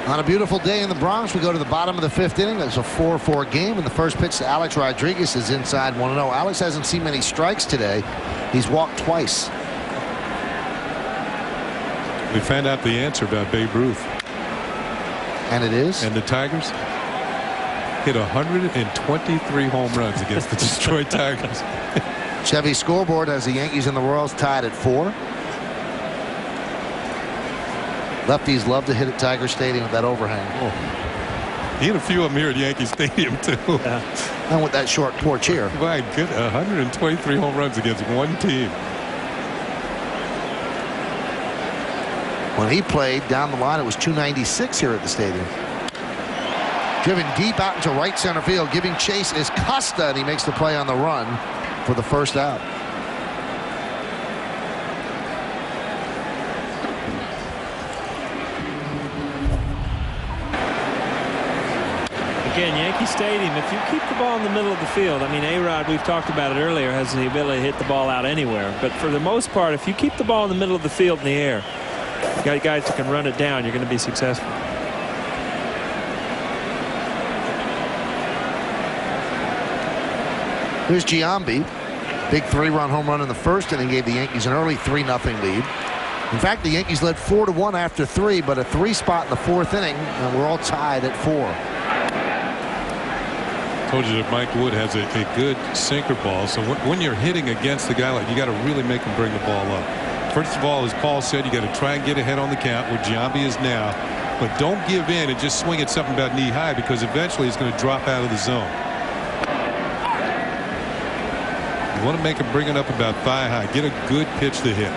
On a beautiful day in the Bronx, we go to the bottom of the 5th inning. It's a 4-4 game, and the first pitch to Alex Rodriguez is inside 1-0. Alex hasn't seen many strikes today. He's walked twice. We found out the answer about Babe Ruth. And it is? And the Tigers hit 123 home runs against the Detroit Tigers. Chevy's scoreboard has the Yankees and the Royals tied at 4. Lefties love to hit at Tiger Stadium with that overhang. Oh. He hit a few of them here at Yankee Stadium, too. Yeah. And with that short porch here. My good, 123 home runs against one team. When he played down the line, it was 296 here at the stadium. Driven deep out into right center field. Giving chase is Costa, and he makes the play on the run for the first out. Again, Yankee Stadium, if you keep the ball in the middle of the field, I mean, A-Rod, we've talked about it earlier, has the ability to hit the ball out anywhere. But for the most part, if you keep the ball in the middle of the field in the air, you got guys that can run it down, you're going to be successful. Here's Giambi. Big 3-run home run in the first inning gave the Yankees an early 3-0 lead. In fact, the Yankees led 4-1 after 3, but a 3 spot in the 4th inning, and we're all tied at 4. Told you that Mike Wood has a good sinker ball, so when you're hitting against the guy, like, you got to really make him bring the ball up. First of all, as Paul said, you got to try and get ahead on the count, where Giambi is now, but don't give in and just swing at something about knee high, because eventually it's going to drop out of the zone. You want to make him bring it up about thigh high. Get a good pitch to hit.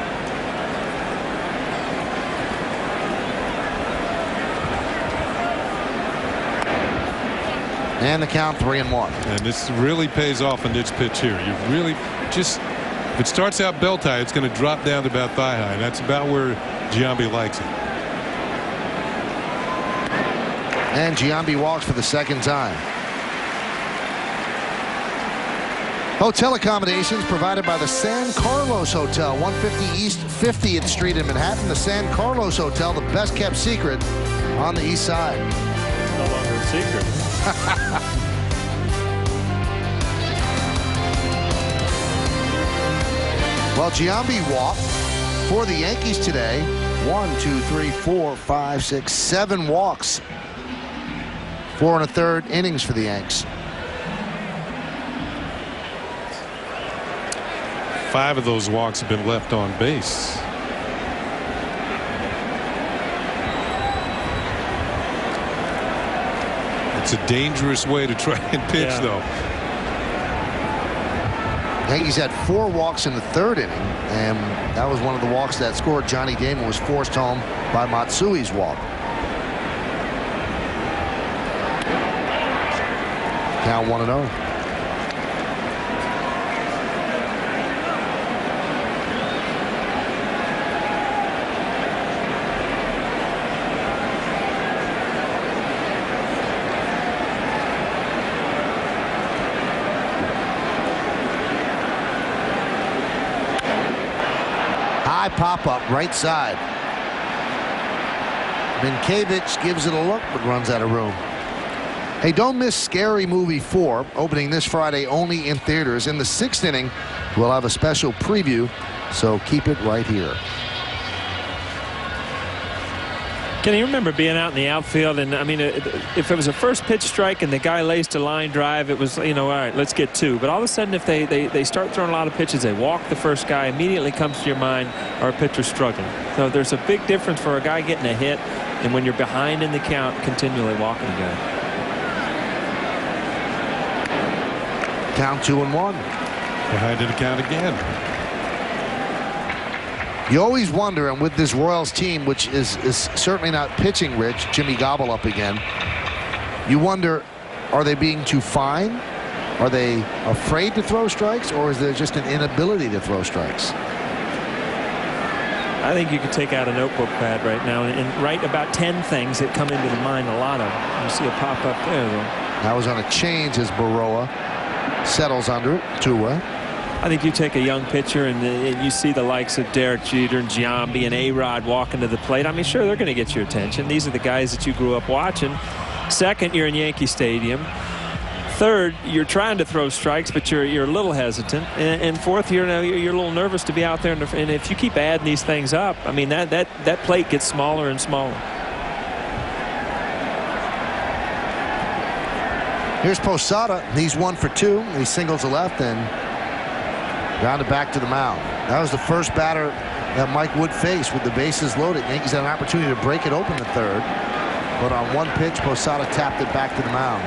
And the count 3-1. And this really pays off in this pitch here. You really just, if it starts out belt high, it's going to drop down to about thigh high. And that's about where Giambi likes it. And Giambi walks for the second time. Hotel accommodations provided by the San Carlos Hotel, 150 East 50th Street in Manhattan. The San Carlos Hotel, the best kept secret on the east side. No longer a secret. Well, Giambi walked for the Yankees today. 1, 2, 3, 4, 5, 6, 7 walks. 4 1/3 innings for the Yanks. 5 of those walks have been left on base. It's a dangerous way to try and pitch, though. Yankees had 4 walks in the 3rd inning, and that was one of the walks that scored. Johnny Damon was forced home by Matsui's walk. Now 1-0. High pop-up right side. Minkiewicz gives it a look but runs out of room. Hey, don't miss Scary Movie 4, opening this Friday only in theaters. In the 6th inning, we'll have a special preview, so keep it right here. Can you remember being out in the outfield? And I mean, if it was a first pitch strike and the guy laced a line drive, it was, you know, all right, let's get 2. But all of a sudden, if they start throwing a lot of pitches, they walk the first guy, immediately comes to your mind, our pitcher's struggling. So there's a big difference for a guy getting a hit and when you're behind in the count, continually walking a guy. Count 2-1. Behind in the count again. You always wonder, and with this Royals team, which is certainly not pitching rich, Jimmy Gobble up again, you wonder, are they being too fine? Are they afraid to throw strikes, or is there just an inability to throw strikes? I think you could take out a notebook pad right now and write about 10 things that come into the mind, a lot of them. You see a pop up there, though. That was on a change as Baroa settles under it. 2-away. I think you take a young pitcher and you see the likes of Derek Jeter and Giambi and A-Rod walking to the plate. I mean, sure, they're going to get your attention. These are the guys that you grew up watching. Second, you're in Yankee Stadium. Third, you're trying to throw strikes, but you're a little hesitant. And fourth, you're a little nervous to be out there. And if you keep adding these things up, I mean, that plate gets smaller and smaller. Here's Posada. He's 1 for 2. He singles to left and grounded back to the mound. That was the first batter that Mike Wood faced with the bases loaded. Yankees had an opportunity to break it open the third, but on one pitch, Posada tapped it back to the mound.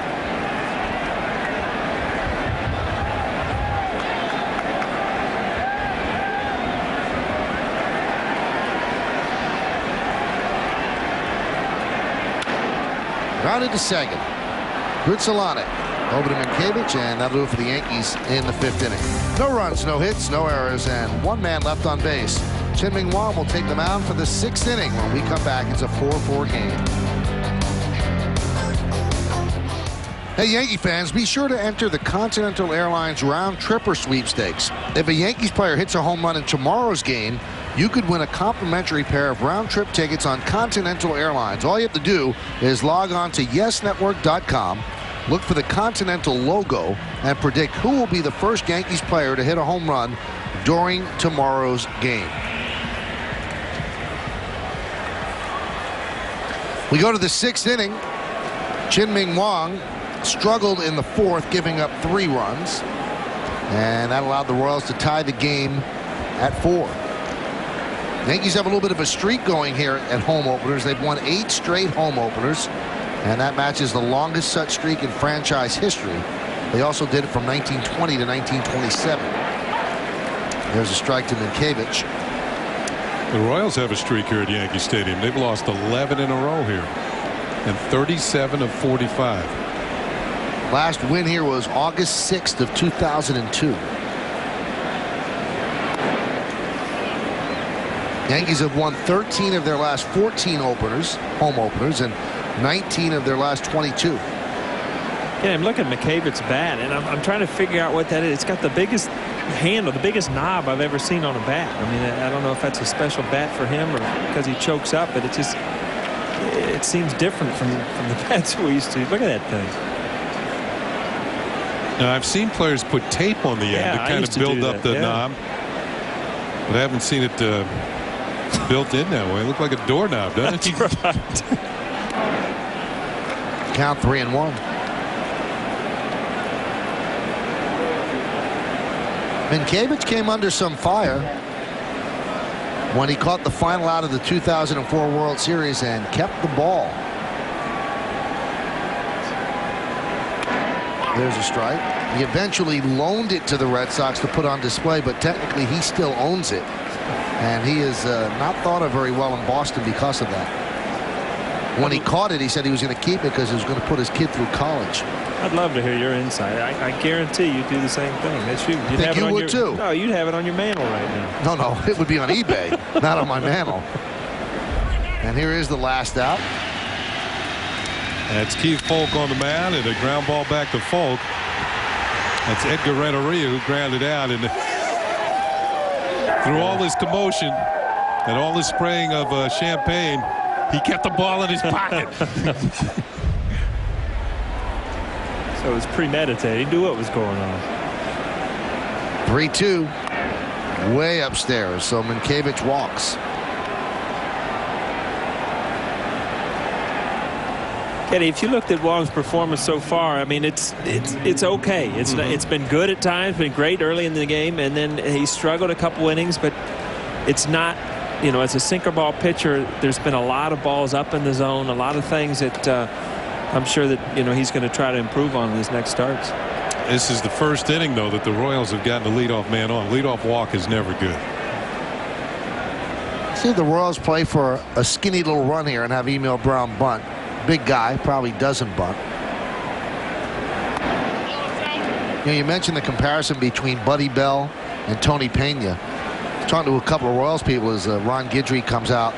Grounded to second. Gritzelanic over to Minkevich, and that'll do it for the Yankees in the 5th inning. No runs, no hits, no errors, and 1 man left on base. Chien-Ming Wang will take the mound for the 6th inning. When we come back, it's a 4-4 game. Hey, Yankee fans, be sure to enter the Continental Airlines Round Tripper Sweepstakes. If a Yankees player hits a home run in tomorrow's game, you could win a complimentary pair of round-trip tickets on Continental Airlines. All you have to do is log on to YesNetwork.com, look for the Continental logo, and predict who will be the first Yankees player to hit a home run during tomorrow's game. We go to the 6th inning. Chien-Ming Wang struggled in the 4th, giving up 3 runs, and that allowed the Royals to tie the game at 4. Yankees have a little bit of a streak going here at home openers. They've won 8 straight home openers, and that matches the longest such streak in franchise history. They also did it from 1920 to 1927. There's a strike to Minkevich. The Royals have a streak here at Yankee Stadium. They've lost 11 in a row here, and 37 of 45. Last win here was August 6th of 2002. Yankees have won 13 of their last 14 openers, home openers, and 19 of their last 22. Yeah, I'm looking at McCabe's bat, and I'm trying to figure out what that is. It's got the biggest handle, the biggest knob I've ever seen on a bat. I mean, I don't know if that's a special bat for him or because he chokes up, but it seems different from the bats we used to. Look at that thing. Now, I've seen players put tape on the end to kind of build up the knob, but I haven't seen it built in that way. It looked like a doorknob, doesn't it? That's right. Count 3-1. Minkevich came under some fire when he caught the final out of the 2004 World Series and kept the ball. There's a strike. He eventually loaned it to the Red Sox to put on display, but technically he still owns it. And he is not thought of very well in Boston because of that. When he caught it, he said he was going to keep it because he was going to put his kid through college. I'd love to hear your insight. I guarantee you'd do the same thing. That's you. I think you would too. No, you'd have it on your mantle right now. No, it would be on eBay, not on my mantle. And here is the last out. That's Keith Folk on the mound, and a ground ball back to Folk. That's Edgar Renteria who grounded out, and through all this commotion and all this spraying of champagne, he kept the ball in his pocket. So it was premeditated. He knew what was going on. 3-2. Way upstairs. So Minkevich walks. Kenny, if you looked at Wong's performance so far, I mean, it's okay. It's been good at times, been great early in the game, and then he struggled a couple innings, but it's not, you know, as a sinker ball pitcher, there's been a lot of balls up in the zone, a lot of things that I'm sure that, you know, he's going to try to improve on in his next starts. This is the first inning, though, that the Royals have gotten a leadoff man on. Leadoff walk is never good. See the Royals play for a skinny little run here and have Emil Brown bunt. Big guy, probably doesn't bunt. You know, you mentioned the comparison between Buddy Bell and Tony Pena. Talking to a couple of Royals people as Ron Guidry comes out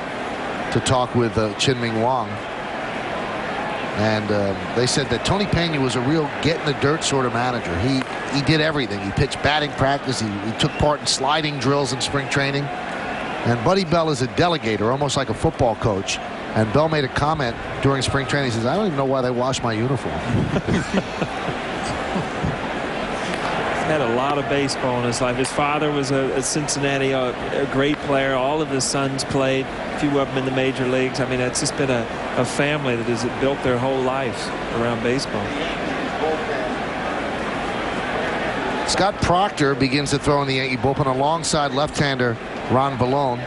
to talk with Chien-Ming Wang. And they said that Tony Pena was a real get-in-the-dirt sort of manager. He did everything. He pitched batting practice. He took part in sliding drills in spring training. And Buddy Bell is a delegator, almost like a football coach. And Bell made a comment during spring training. He says, I don't even know why they wash my uniform. Had a lot of baseball in his life. His father was a Cincinnati, a great player. All of his sons played, a few of them in the major leagues. I mean, it's just been a family that has built their whole lives around baseball. Scott Proctor begins to throw in the Yankee bullpen alongside left-hander Ron Ballone.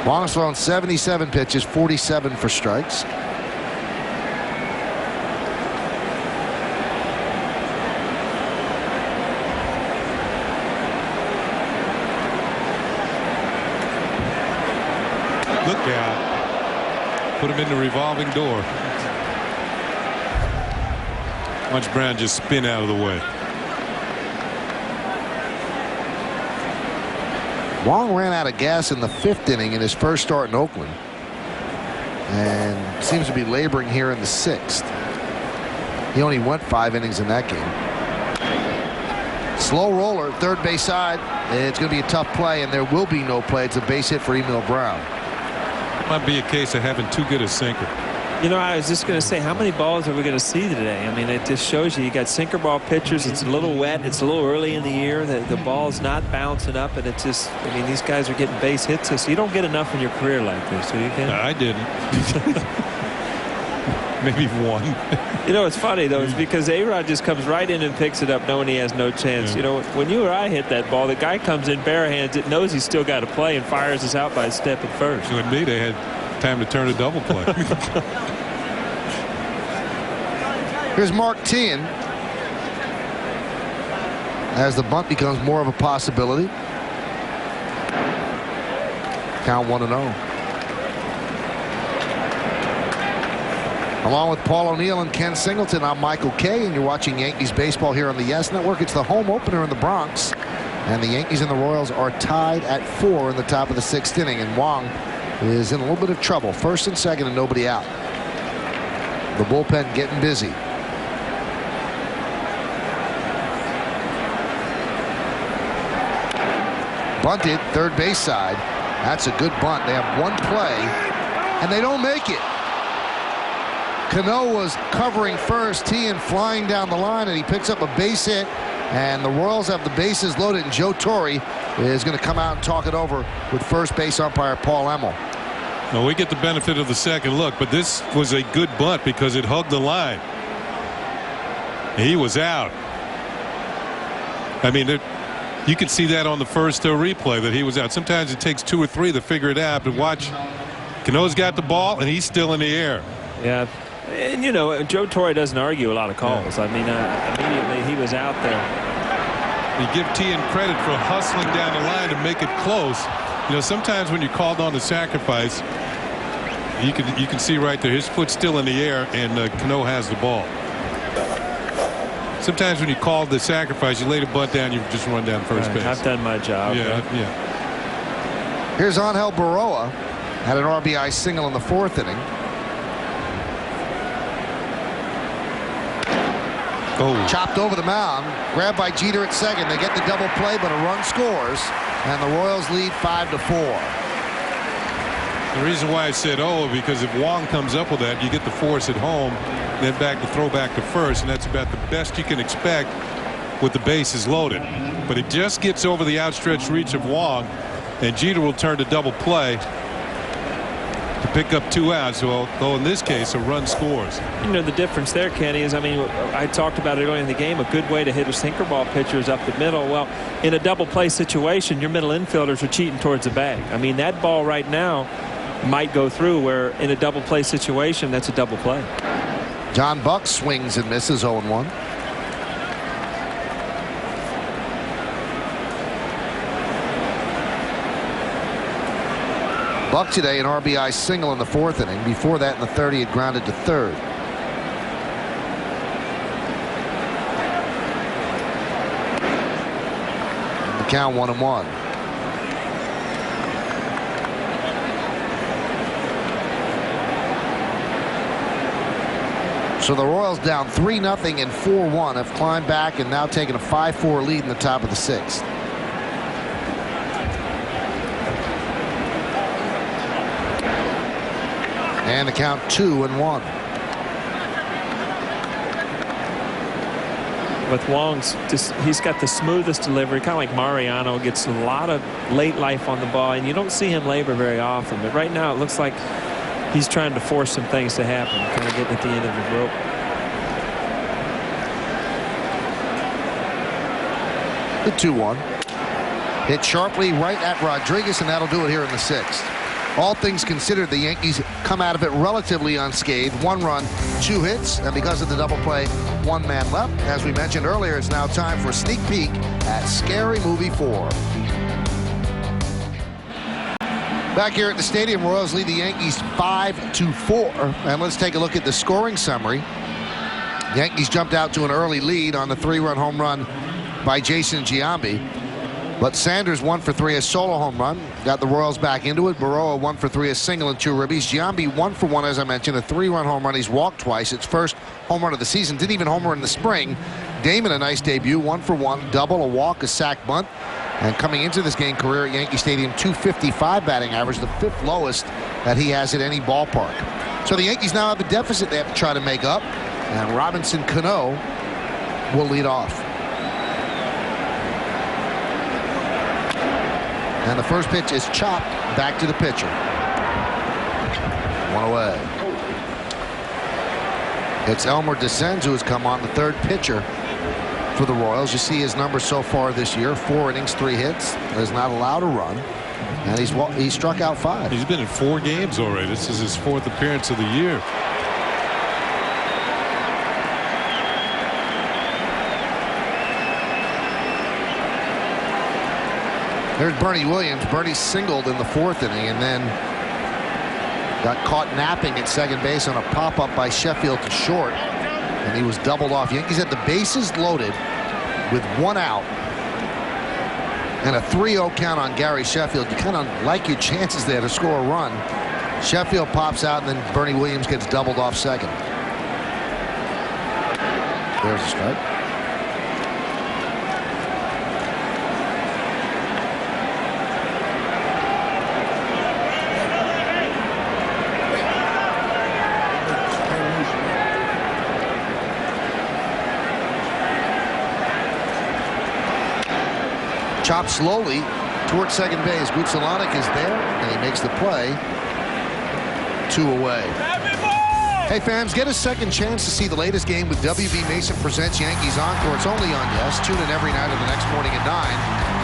Long has thrown 77 pitches, 47 for strikes. Look out. Put him in the revolving door. Watch Brown just spin out of the way. Wong ran out of gas in the 5th inning in his first start in Oakland. And seems to be laboring here in the 6th. He only went 5 innings in that game. Slow roller, third base side. It's going to be a tough play, and there will be no play. It's a base hit for Emil Brown. Might be a case of having too good a sinker. You know, I was just going to say, how many balls are we going to see today? I mean, it just shows you got sinker ball pitchers. It's a little wet. It's a little early in the year. The ball's not bouncing up, and it's just, I mean, these guys are getting base hits. So you don't get enough in your career like this, do you, Ken? I didn't. Maybe one. You know, it's funny, though. It's because A-Rod just comes right in and picks it up knowing he has no chance. Yeah. You know, when you or I hit that ball, the guy comes in barehands. It knows he's still got to play and fires us out by a step at first. With me, they had time to turn a double play. Here's Mark Teahan as the bunt becomes more of a possibility. Count 1-0. Along with Paul O'Neill and Ken Singleton, I'm Michael Kay, and you're watching Yankees baseball here on the Yes Network. It's the home opener in the Bronx, and the Yankees and the Royals are tied at 4 in the top of the 6th inning, and Wong is in a little bit of trouble. First and second and nobody out. The bullpen getting busy. Bunted, third base side. That's a good bunt. They have one play, and they don't make it. Cano was covering first, Teahan flying down the line, and he picks up a base hit, and the Royals have the bases loaded, and Joe Torre is going to come out and talk it over with first base umpire Paul Emmel. Well, we get the benefit of the second look, but this was a good bunt because it hugged the line. He was out. I mean, you can see that on the first replay that he was out. Sometimes it takes 2 or 3 to figure it out, but watch, Cano's got the ball, and he's still in the air. Yeah. And, you know, Joe Torre doesn't argue a lot of calls. Yeah. I mean, immediately he was out there. You give Teahan credit for hustling down the line to make it close. You know, sometimes when you're called on to sacrifice, you can see right there his foot's still in the air, and Cano has the ball. Sometimes when you call the sacrifice, you lay the bunt down, you just run down first base. I've done my job. Yeah, right? yeah. Here's Angel Baroa, had an RBI single in the 4th inning. Oh. Chopped over the mound, grabbed by Jeter at second. They get the double play, but a run scores, and the Royals lead 5-4. The reason why I said because if Wong comes up with that, you get the force at home, then throw back to first, and that's about the best you can expect with the bases loaded. But it just gets over the outstretched reach of Wong, and Jeter will turn to double play to pick up 2 outs. Well, though in this case, a run scores. You know, the difference there, Kenny, is, I mean, I talked about it earlier in the game. A good way to hit a sinker ball pitcher is up the middle. Well, in a double play situation, your middle infielders are cheating towards the bag. I mean, that ball right now might go through, where in a double play situation, that's a double play. John Buck swings and misses 0-1. Buck today an RBI single in the 4th inning. Before that in the 3rd, he had grounded to third. The count 1-1. So the Royals down 3-0 and 4-1 have climbed back and now taken a 5-4 lead in the top of the 6th. And the count 2-1. With Wong's, he's got the smoothest delivery, kind of like Mariano, gets a lot of late life on the ball, and you don't see him labor very often. But right now it looks like he's trying to force some things to happen, kind of getting at the end of the rope. The 2-1. Hit sharply right at Rodriguez, and that'll do it here in the 6th. All things considered, the Yankees come out of it relatively unscathed. 1 run, 2 hits, and because of the double play, 1 man left. As we mentioned earlier, it's now time for a sneak peek at Scary Movie 4. Back here at the stadium, Royals lead the Yankees 5-4. And let's take a look at the scoring summary. The Yankees jumped out to an early lead on the 3-run home run by Jason Giambi. But Sanders 1 for 3, a solo home run. Got the Royals back into it. Baroa 1 for 3, a single and 2 ribbies. Giambi 1 for 1, as I mentioned, a 3-run home run. He's walked twice. It's first home run of the season. Didn't even homer in the spring. Damon, a nice debut. 1 for 1, double, a walk, a sac bunt. And coming into this game, career at Yankee Stadium, .255 batting average, the 5th lowest that he has at any ballpark. So the Yankees now have a deficit they have to try to make up. And Robinson Cano will lead off. And the first pitch is chopped back to the pitcher. 1 away. It's Elmer Descends who has come on, the 3rd pitcher for the Royals. You see his numbers so far this year: 4 innings, 3 hits. Has not allowed a run, and he's struck out 5. He's been in 4 games already. This is his 4th appearance of the year. There's Bernie Williams. Bernie singled in the 4th inning and then got caught napping at second base on a pop-up by Sheffield to short, and he was doubled off. Yankees had the bases loaded with 1 out and a 3-0 count on Gary Sheffield. You kind of like your chances there to score a run. Sheffield pops out, and then Bernie Williams gets doubled off second. There's a strike. Chopped slowly towards second base. Gutsalonic is there, and he makes the play. 2 away. Hey fans, get a second chance to see the latest game with WB Mason Presents Yankees Encore. It's only on Yes. Tune in every night or the next morning at 9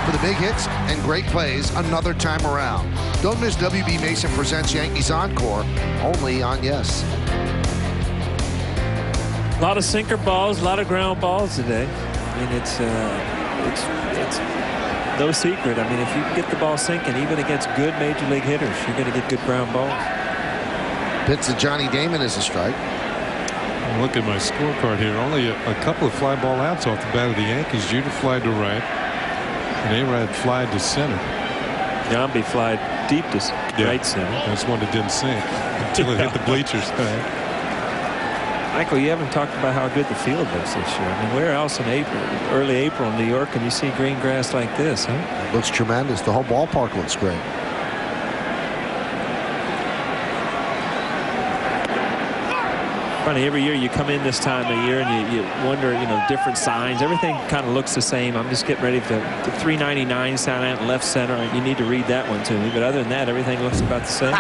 for the big hits and great plays another time around. Don't miss WB Mason Presents Yankees Encore, only on Yes. A lot of sinker balls, a lot of ground balls today. I mean, it's no secret. I mean, if you can get the ball sinking, even against good major league hitters, you're going to get good ground balls. Pitch to Johnny Damon is a strike. Look at my scorecard here. Only a couple of fly ball outs off the bat of the Yankees. Jeter flied to right, and A-Rod flied to center. Giambi flied deep to right center. That's one that didn't sink until it hit the bleachers. Michael, you haven't talked about how good the field looks this year. I mean, where else in April, early April in New York, can you see green grass like this, huh? It looks tremendous. The whole ballpark looks great. Funny, every year you come in this time of year and you wonder, you know, different signs. Everything kind of looks the same. I'm just getting ready to 399 sound out in left center. You need to read that one to me. But other than that, everything looks about the same.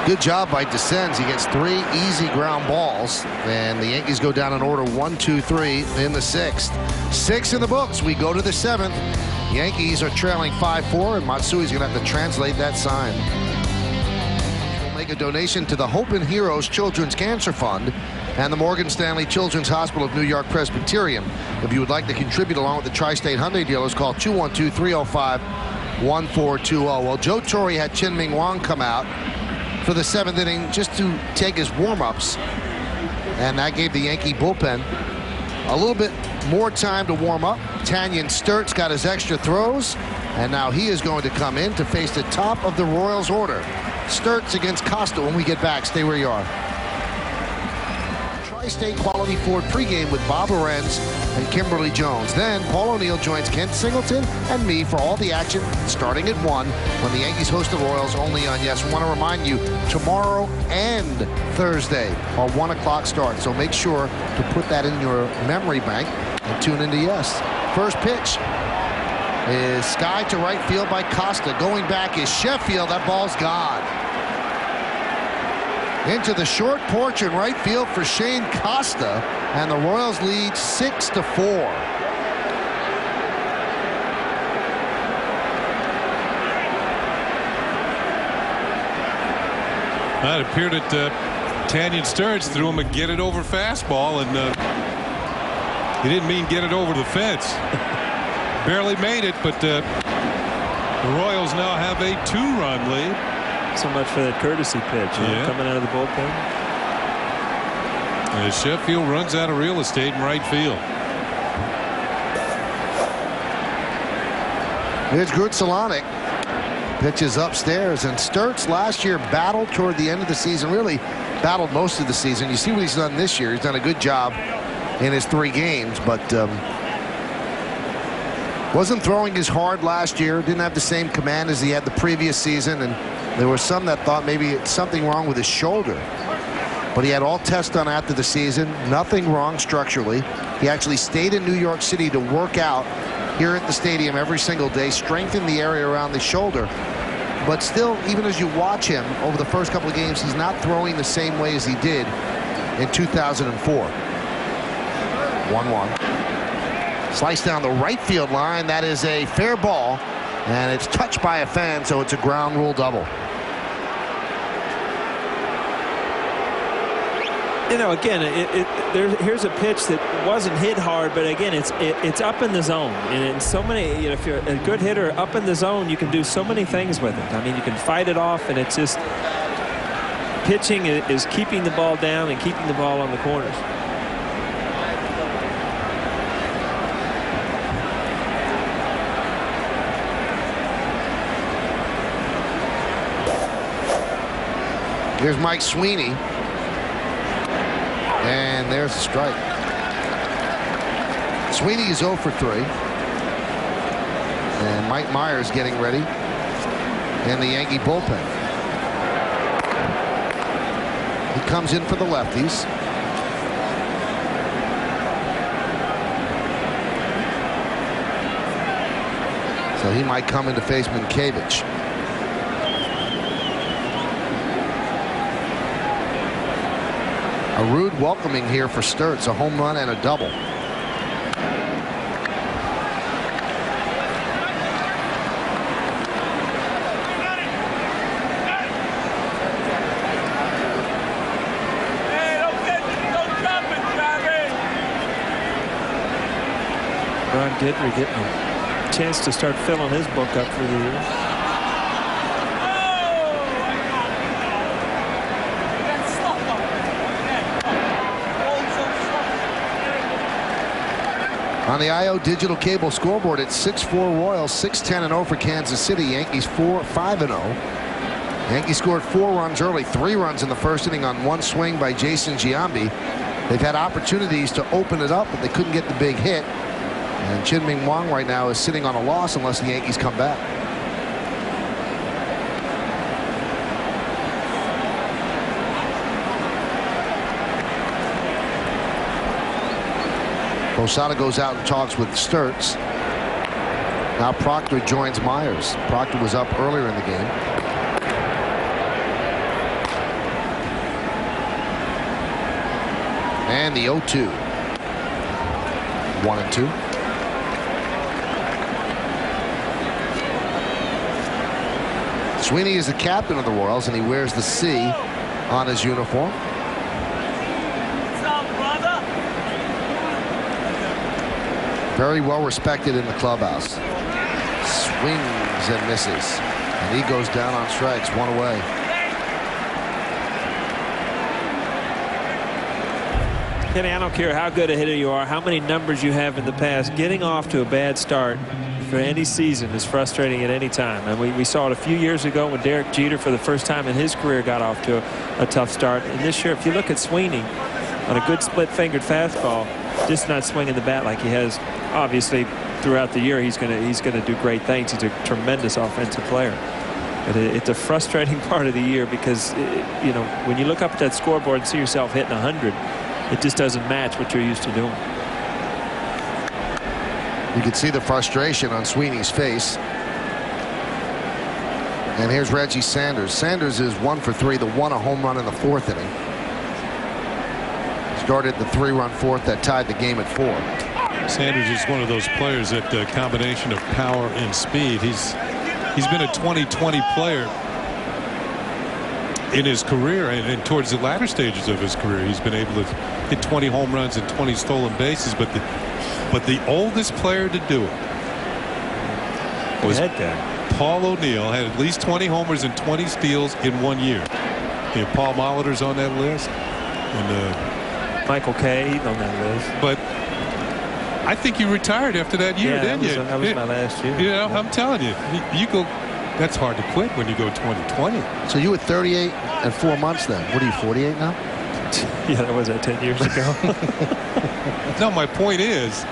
Good job by Descends. He gets 3 easy ground balls, and the Yankees go down in order 1, 2, 3 in the 6th. 6 in the books. We go to the 7th. Yankees are trailing 5-4, and Matsui's going to have to translate that sign. We'll make a donation to the Hope and Heroes Children's Cancer Fund and the Morgan Stanley Children's Hospital of New York Presbyterian. If you would like to contribute along with the Tri-State Hyundai dealers, call 212-305-1420. Well, Joe Torre had Chin-Ming Wang come out for the 7th inning just to take his warm-ups, and that gave the Yankee bullpen a little bit more time to warm up. Tanyan Sturt's got his extra throws, and now he is going to come in to face the top of the Royals order. Sturt's against Costa when we get back. Stay where you are. Tri-State Quality Ford pregame with Bob Lorenz and Kimberly Jones. Then Paul O'Neill joins Kent Singleton and me for all the action starting at 1 when the Yankees host the Royals only on Yes. We want to remind you, tomorrow and Thursday are 1 o'clock starts, so make sure to put that in your memory bank and tune into Yes. First pitch is sky to right field by Costa. Going back is Sheffield. That ball's gone. Into the short porch in right field for Shane Costa, and the Royals lead 6-4. It appeared that Tanyan Sturts threw him a get it over fastball, and he didn't mean get it over the fence. Barely made it, but the Royals now have a 2-run lead. So much for that courtesy pitch, coming out of the bullpen. As Sheffield runs out of real estate in right field. Here's Grutzelanek. Pitches upstairs, and Sturts last year battled toward the end of the season, really battled most of the season. You see what he's done this year. He's done a good job in his 3 games, but wasn't throwing as hard last year. Didn't have the same command as he had the previous season, and there were some that thought maybe it's something wrong with his shoulder. But he had all tests done after the season. Nothing wrong structurally. He actually stayed in New York City to work out here at the stadium every single day, strengthen the area around the shoulder. But still, even as you watch him over the first couple of games, he's not throwing the same way as he did in 2004. 1-1. Slice down the right field line. That is a fair ball, and it's touched by a fan, so it's a ground rule double. You know, again, here's a pitch that wasn't hit hard, but again, it's up in the zone, and in so many, you know, if you're a good hitter up in the zone, you can do so many things with it. I mean, you can fight it off, and it's just pitching is keeping the ball down and keeping the ball on the corners. Here's Mike Sweeney. And there's a strike. Sweeney is 0 for 3. And Mike Myers getting ready in the Yankee bullpen. He comes in for the lefties. So he might come in to face Minkiewicz. A rude welcoming here for Sturts, a home run and a double. Ron Guidry getting a chance to start filling his book up for the year. On the IO digital cable scoreboard, it's 6-4 Royals, 6-10-0 for Kansas City. Yankees 4-5-0. Yankees scored 4 runs early, 3 runs in the first inning on 1 swing by Jason Giambi. They've had opportunities to open it up, but they couldn't get the big hit. And Chin-Ming Wang right now is sitting on a loss unless the Yankees come back. Posada goes out and talks with Sturts. Now Proctor joins Myers. Proctor was up earlier in the game. And the 0-2. 1-2. Sweeney is the captain of the Royals, and he wears the C on his uniform. Very well respected in the clubhouse. Swings and misses. And he goes down on strikes, 1 away. Kenny, I don't care how good a hitter you are, how many numbers you have in the past, getting off to a bad start for any season is frustrating at any time. And we saw it a few years ago when Derek Jeter, for the first time in his career, got off to a tough start. And this year, if you look at Sweeney, on a good split-fingered fastball, just not swinging the bat like he has, obviously, throughout the year, he's gonna do great things. He's a tremendous offensive player. But it's a frustrating part of the year because, you know, when you look up at that scoreboard and see yourself hitting 100, it just doesn't match what you're used to doing. You can see the frustration on Sweeney's face. And here's Reggie Sanders. Sanders is 1 for 3, the one a home run in the 4th inning. Started the 3-run 4th that tied the game at 4. Sanders is one of those players that combination of power and speed. He's been a 20-20 player in his career, and towards the latter stages of his career, he's been able to hit 20 home runs and 20 stolen bases. But the oldest player to do it was Paul O'Neill. Had at least 20 homers and 20 steals in 1 year. You know, Paul Molitor's on that list, and Michael Kay on that list. But I think you retired after that year, didn't you? That was my last year. You know, I'm telling you, you go. That's hard to quit when you go 20-20. So you were 38 and 4 months then. What are you, 48 now? Yeah, that was 10 years ago. No, my point is,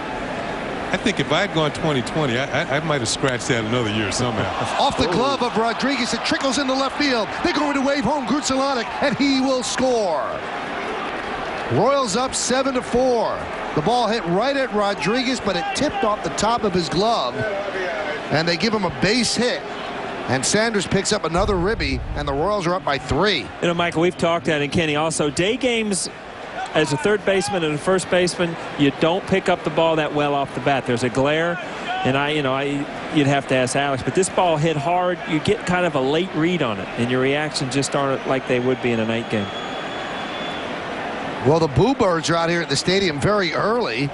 I think if I had gone 20-20, I might have scratched that another year somehow. Off the glove of Rodriguez, it trickles into left field. They're going to wave home Grudzielanek, and he will score. Royals up 7-4. The ball hit right at Rodriguez, but it tipped off the top of his glove, and they give him a base hit. And Sanders picks up another ribby, and the Royals are up by 3. You know, Michael, we've talked that, and Kenny also, day games as a third baseman and a first baseman, you don't pick up the ball that well off the bat. There's a glare, and you'd have to ask Alex, but this ball hit hard. You get kind of a late read on it, and your reactions just aren't like they would be in a night game. Well, the Boo Birds are out here at the stadium very early,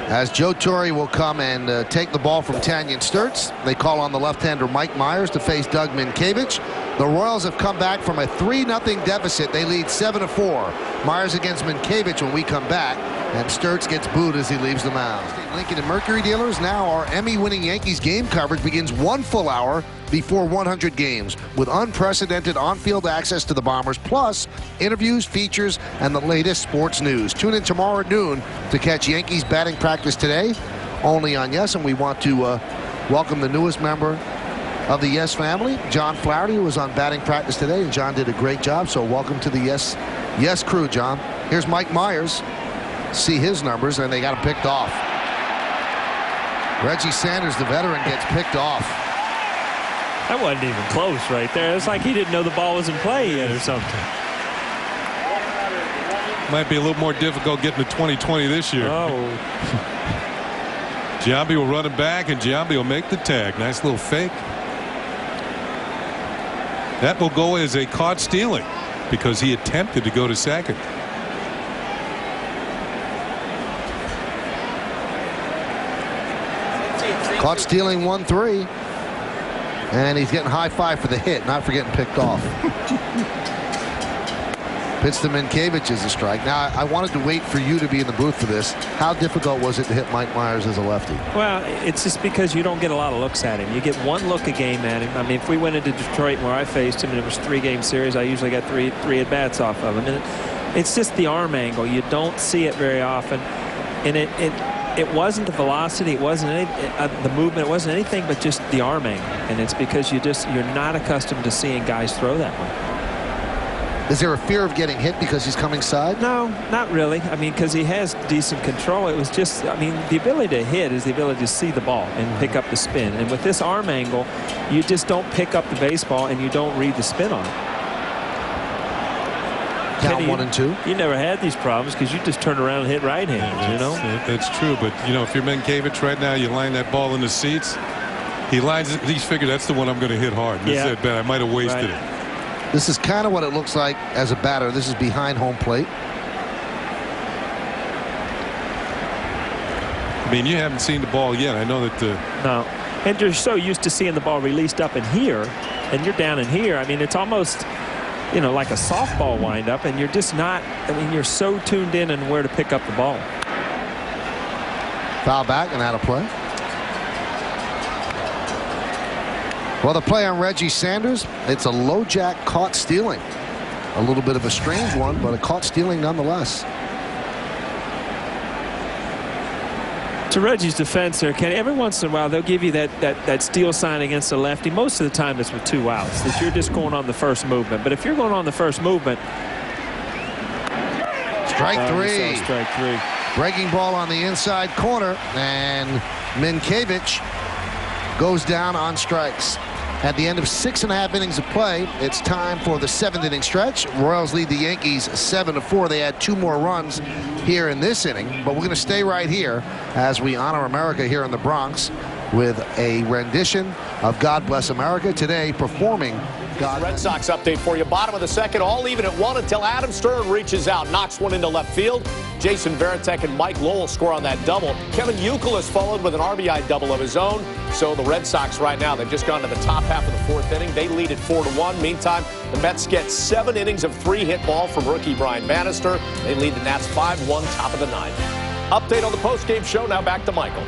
as Joe Torre will come and take the ball from Tanyan Sturtz. They call on the left-hander Mike Myers to face Doug Minkiewicz. The Royals have come back from a 3-0 deficit. They lead 7-4. Myers against Minkiewicz when we come back, and Sturtz gets booed as he leaves the mound. Lincoln and Mercury dealers, now our Emmy-winning Yankees game coverage begins 1 full hour before 100 games with unprecedented on-field access to the Bombers, plus interviews, features, and the latest sports news. Tune in tomorrow at noon to catch Yankees batting practice today, only on Yes. And we want to welcome the newest member of the Yes family, John Flaherty, who was on batting practice today, and John did a great job. So welcome to the Yes crew, John. Here's Mike Myers. See his numbers, and they got him picked off. Reggie Sanders, the veteran, gets picked off. That wasn't even close right there. It's like he didn't know the ball was in play yet or something. Might be a little more difficult getting to 20-20 this year. Oh. Giambi will run it back, and Giambi will make the tag. Nice little fake. That will go as a caught stealing because he attempted to go to second. Caught stealing 1-3. And he's getting high five for the hit, not for getting picked off. Pitch to Minkiewicz is a strike. Now, I wanted to wait for you to be in the booth for this. How difficult was it to hit Mike Myers as a lefty? Well, it's just because you don't get a lot of looks at him. You get one look a game at him. I mean, if we went into Detroit where I faced him and it was 3-game series, I usually got three at-bats off of him. And it's just the arm angle. You don't see it very often. And it wasn't the velocity, it wasn't the movement, it wasn't anything but just the arm angle. And it's because you're not accustomed to seeing guys throw that way. Is there a fear of getting hit because he's coming side? No, not really. I mean, because he has decent control. It was just, I mean, the ability to hit is the ability to see the ball and pick up the spin. And with this arm angle, you just don't pick up the baseball and you don't read the spin on it. Count Kenny, 1 and 2. You never had these problems because you just turn around and hit right-handers, you know? That's true, but, you know, if you're Minkiewicz right now, you line that ball in the seats, he's figured that's the one I'm going to hit hard. This is that bad. I might have wasted it. This is kind of what it looks like as a batter. This is behind home plate. I mean, you haven't seen the ball yet. I know that No. And you're so used to seeing the ball released up in here, and you're down in here. I mean, it's almost you know, like a softball windup, and you're just not. I mean, you're so tuned in and where to pick up the ball. Foul back and out of play. Well, the play on Reggie Sanders, it's a low jack caught stealing. A little bit of a strange one, but a caught stealing nonetheless. To Reggie's defense there, Kenny, every once in a while they'll give you that steal sign against the lefty. Most of the time it's with 2 outs, that you're just going on the first movement. But if you're going on the first movement, strike three. Strike three. Breaking ball on the inside corner, and Minkiewicz goes down on strikes. At the end of 6.5 innings of play, it's time for the 7th inning stretch. Royals lead the Yankees 7-4. They had 2 more runs here in this inning, but we're going to stay right here as we honor America here in the Bronx with a rendition of God Bless America, today performing God. Red Sox update for you. Bottom of the second, all even at 1 until Adam Stern reaches out, knocks one into left field. Jason Varitek and Mike Lowell score on that double. Kevin Youkilis followed with an RBI double of his own. So the Red Sox right now, they've just gone to the top half of the 4th inning. They lead at 4-1. Meantime, the Mets get 7 innings of 3-hit ball from rookie Brian Bannister. They lead the Nats 5-1, top of the 9th. Update on the postgame show. Now back to Michael.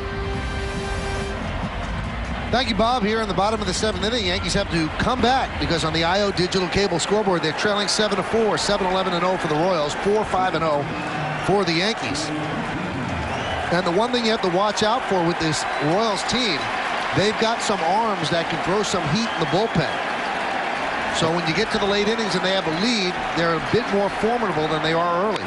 Thank you, Bob. Here in the bottom of the 7th inning, Yankees have to come back because on the IO digital cable scoreboard, they're trailing 7-4, 7-11-0 for the Royals, 4-5-0 for the Yankees. And the one thing you have to watch out for with this Royals team, they've got some arms that can throw some heat in the bullpen. So when you get to the late innings and they have a lead, they're a bit more formidable than they are early.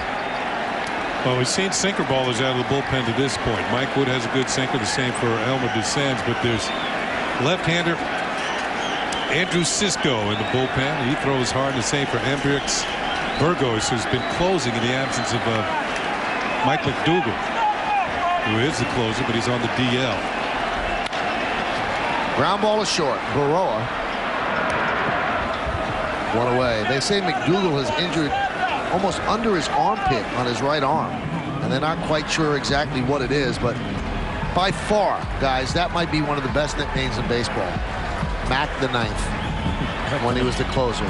Well, we've seen sinker ballers out of the bullpen to this point. Mike Wood has a good sinker, the same for Elmer DeSantis, but there's left-hander Andrew Sisco in the bullpen. He throws hard, the same for Hendricks Burgos, who's been closing in the absence of Mike McDougal, who is the closer, but he's on the DL. Ground ball is short. Baroa. One away. They say McDougal has injured almost under his armpit on his right arm, and they're not quite sure exactly what it is, but by far, guys, that might be one of the best nicknames in baseball. Mac the Ninth, when he was the closer.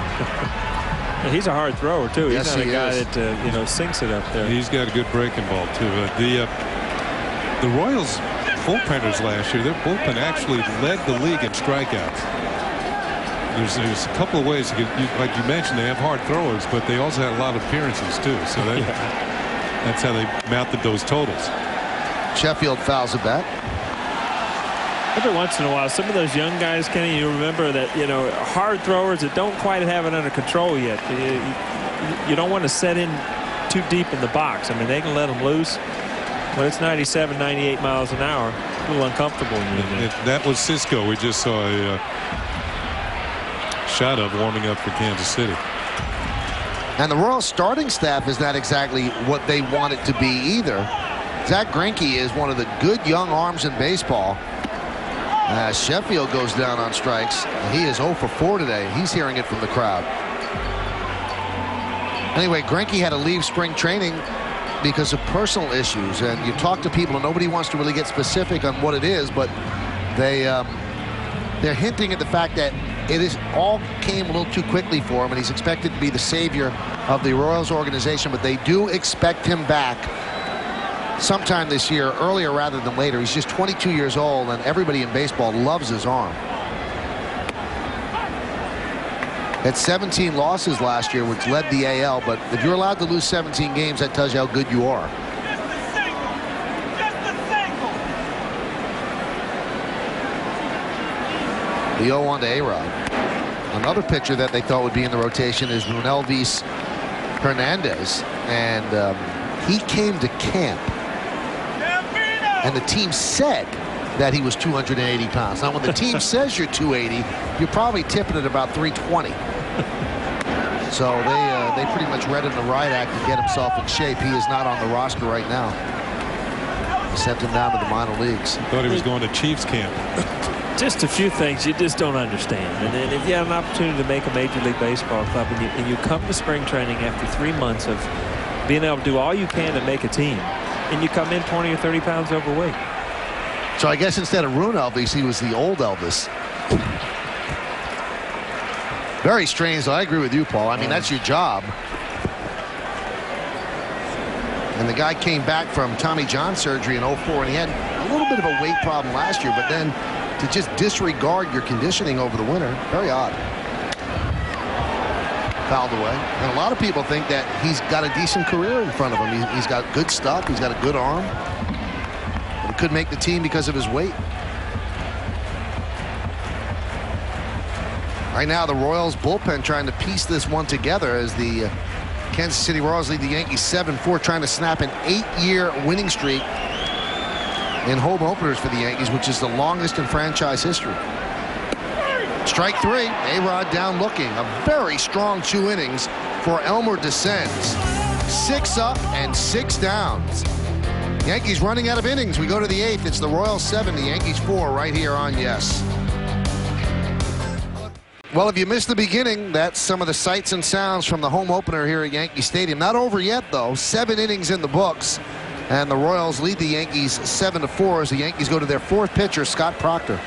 He's a hard thrower too. Yes, He's not he a guy is. that you know, sinks it up there. He's got a good breaking ball too. The Royals bullpenners last year, their bullpen actually led the league in strikeouts. There's a couple of ways, like you mentioned, they have hard throwers, but they also had a lot of appearances too. So that's how they mounted those totals. Sheffield fouls it back. Every once in a while, some of those young guys, Kenny, you remember that, you know, hard throwers that don't quite have it under control yet. You don't want to set in too deep in the box. I mean, they can let them loose. When it's 97, 98 miles an hour, a little uncomfortable. That was Sisco. We just saw a shot of warming up for Kansas City. And the Royals starting staff is not exactly what they want it to be either. Zach Greinke is one of the good young arms in baseball. Sheffield goes down on strikes. He is 0 for 4 today. He's hearing it from the crowd. Anyway, Greinke had to leave spring training because of personal issues, and you talk to people and nobody wants to really get specific on what it is, but they're hinting at the fact that it all came a little too quickly for him, and he's expected to be the savior of the Royals organization, but they do expect him back sometime this year, earlier rather than later. He's just 22 years old, and everybody in baseball loves his arm. Had 17 losses last year, which led the AL, but if you're allowed to lose 17 games, that tells you how good you are. The 0-1 to A-Rod. Another pitcher that they thought would be in the rotation is Runelvis Hernandez, and he came to camp, and the team said that he was 280 pounds. Now, when the team says you're 280, you're probably tipping at about 320. So they pretty much read him the riot act to get himself in shape. He is not on the roster right now. They sent him down to the minor leagues. Thought he was going to Chiefs camp. Just a few things you just don't understand. And then if you have an opportunity to make a Major League Baseball club and you come to spring training after 3 months of being able to do all you can to make a team, and you come in 20 or 30 pounds overweight. So I guess instead of Rune Elvis, he was the old Elvis. Very strange, though. I agree with you, Paul. I mean, that's your job. And the guy came back from Tommy John surgery in 04, and he had a little bit of a weight problem last year, but then to just disregard your conditioning over the winter, very odd. Fouled away. And a lot of people think that he's got a decent career in front of him. He's got good stuff. He's got a good arm. But he couldn't make the team because of his weight. Right now, the Royals bullpen trying to piece this one together as the Kansas City Royals lead the Yankees 7-4, trying to snap an 8-year winning streak in home openers for the Yankees, which is the longest in franchise history. Strike three. A-Rod down looking. A very strong 2 innings for Elmer Descends. 6 up and 6 downs. Yankees running out of innings. We go to the 8th. It's the Royals 7, the Yankees 4 right here on Yes. Well, if you missed the beginning, that's some of the sights and sounds from the home opener here at Yankee Stadium. Not over yet, though. 7 innings in the books. And the Royals lead the Yankees 7-4 as the Yankees go to their 4th pitcher, Scott Proctor.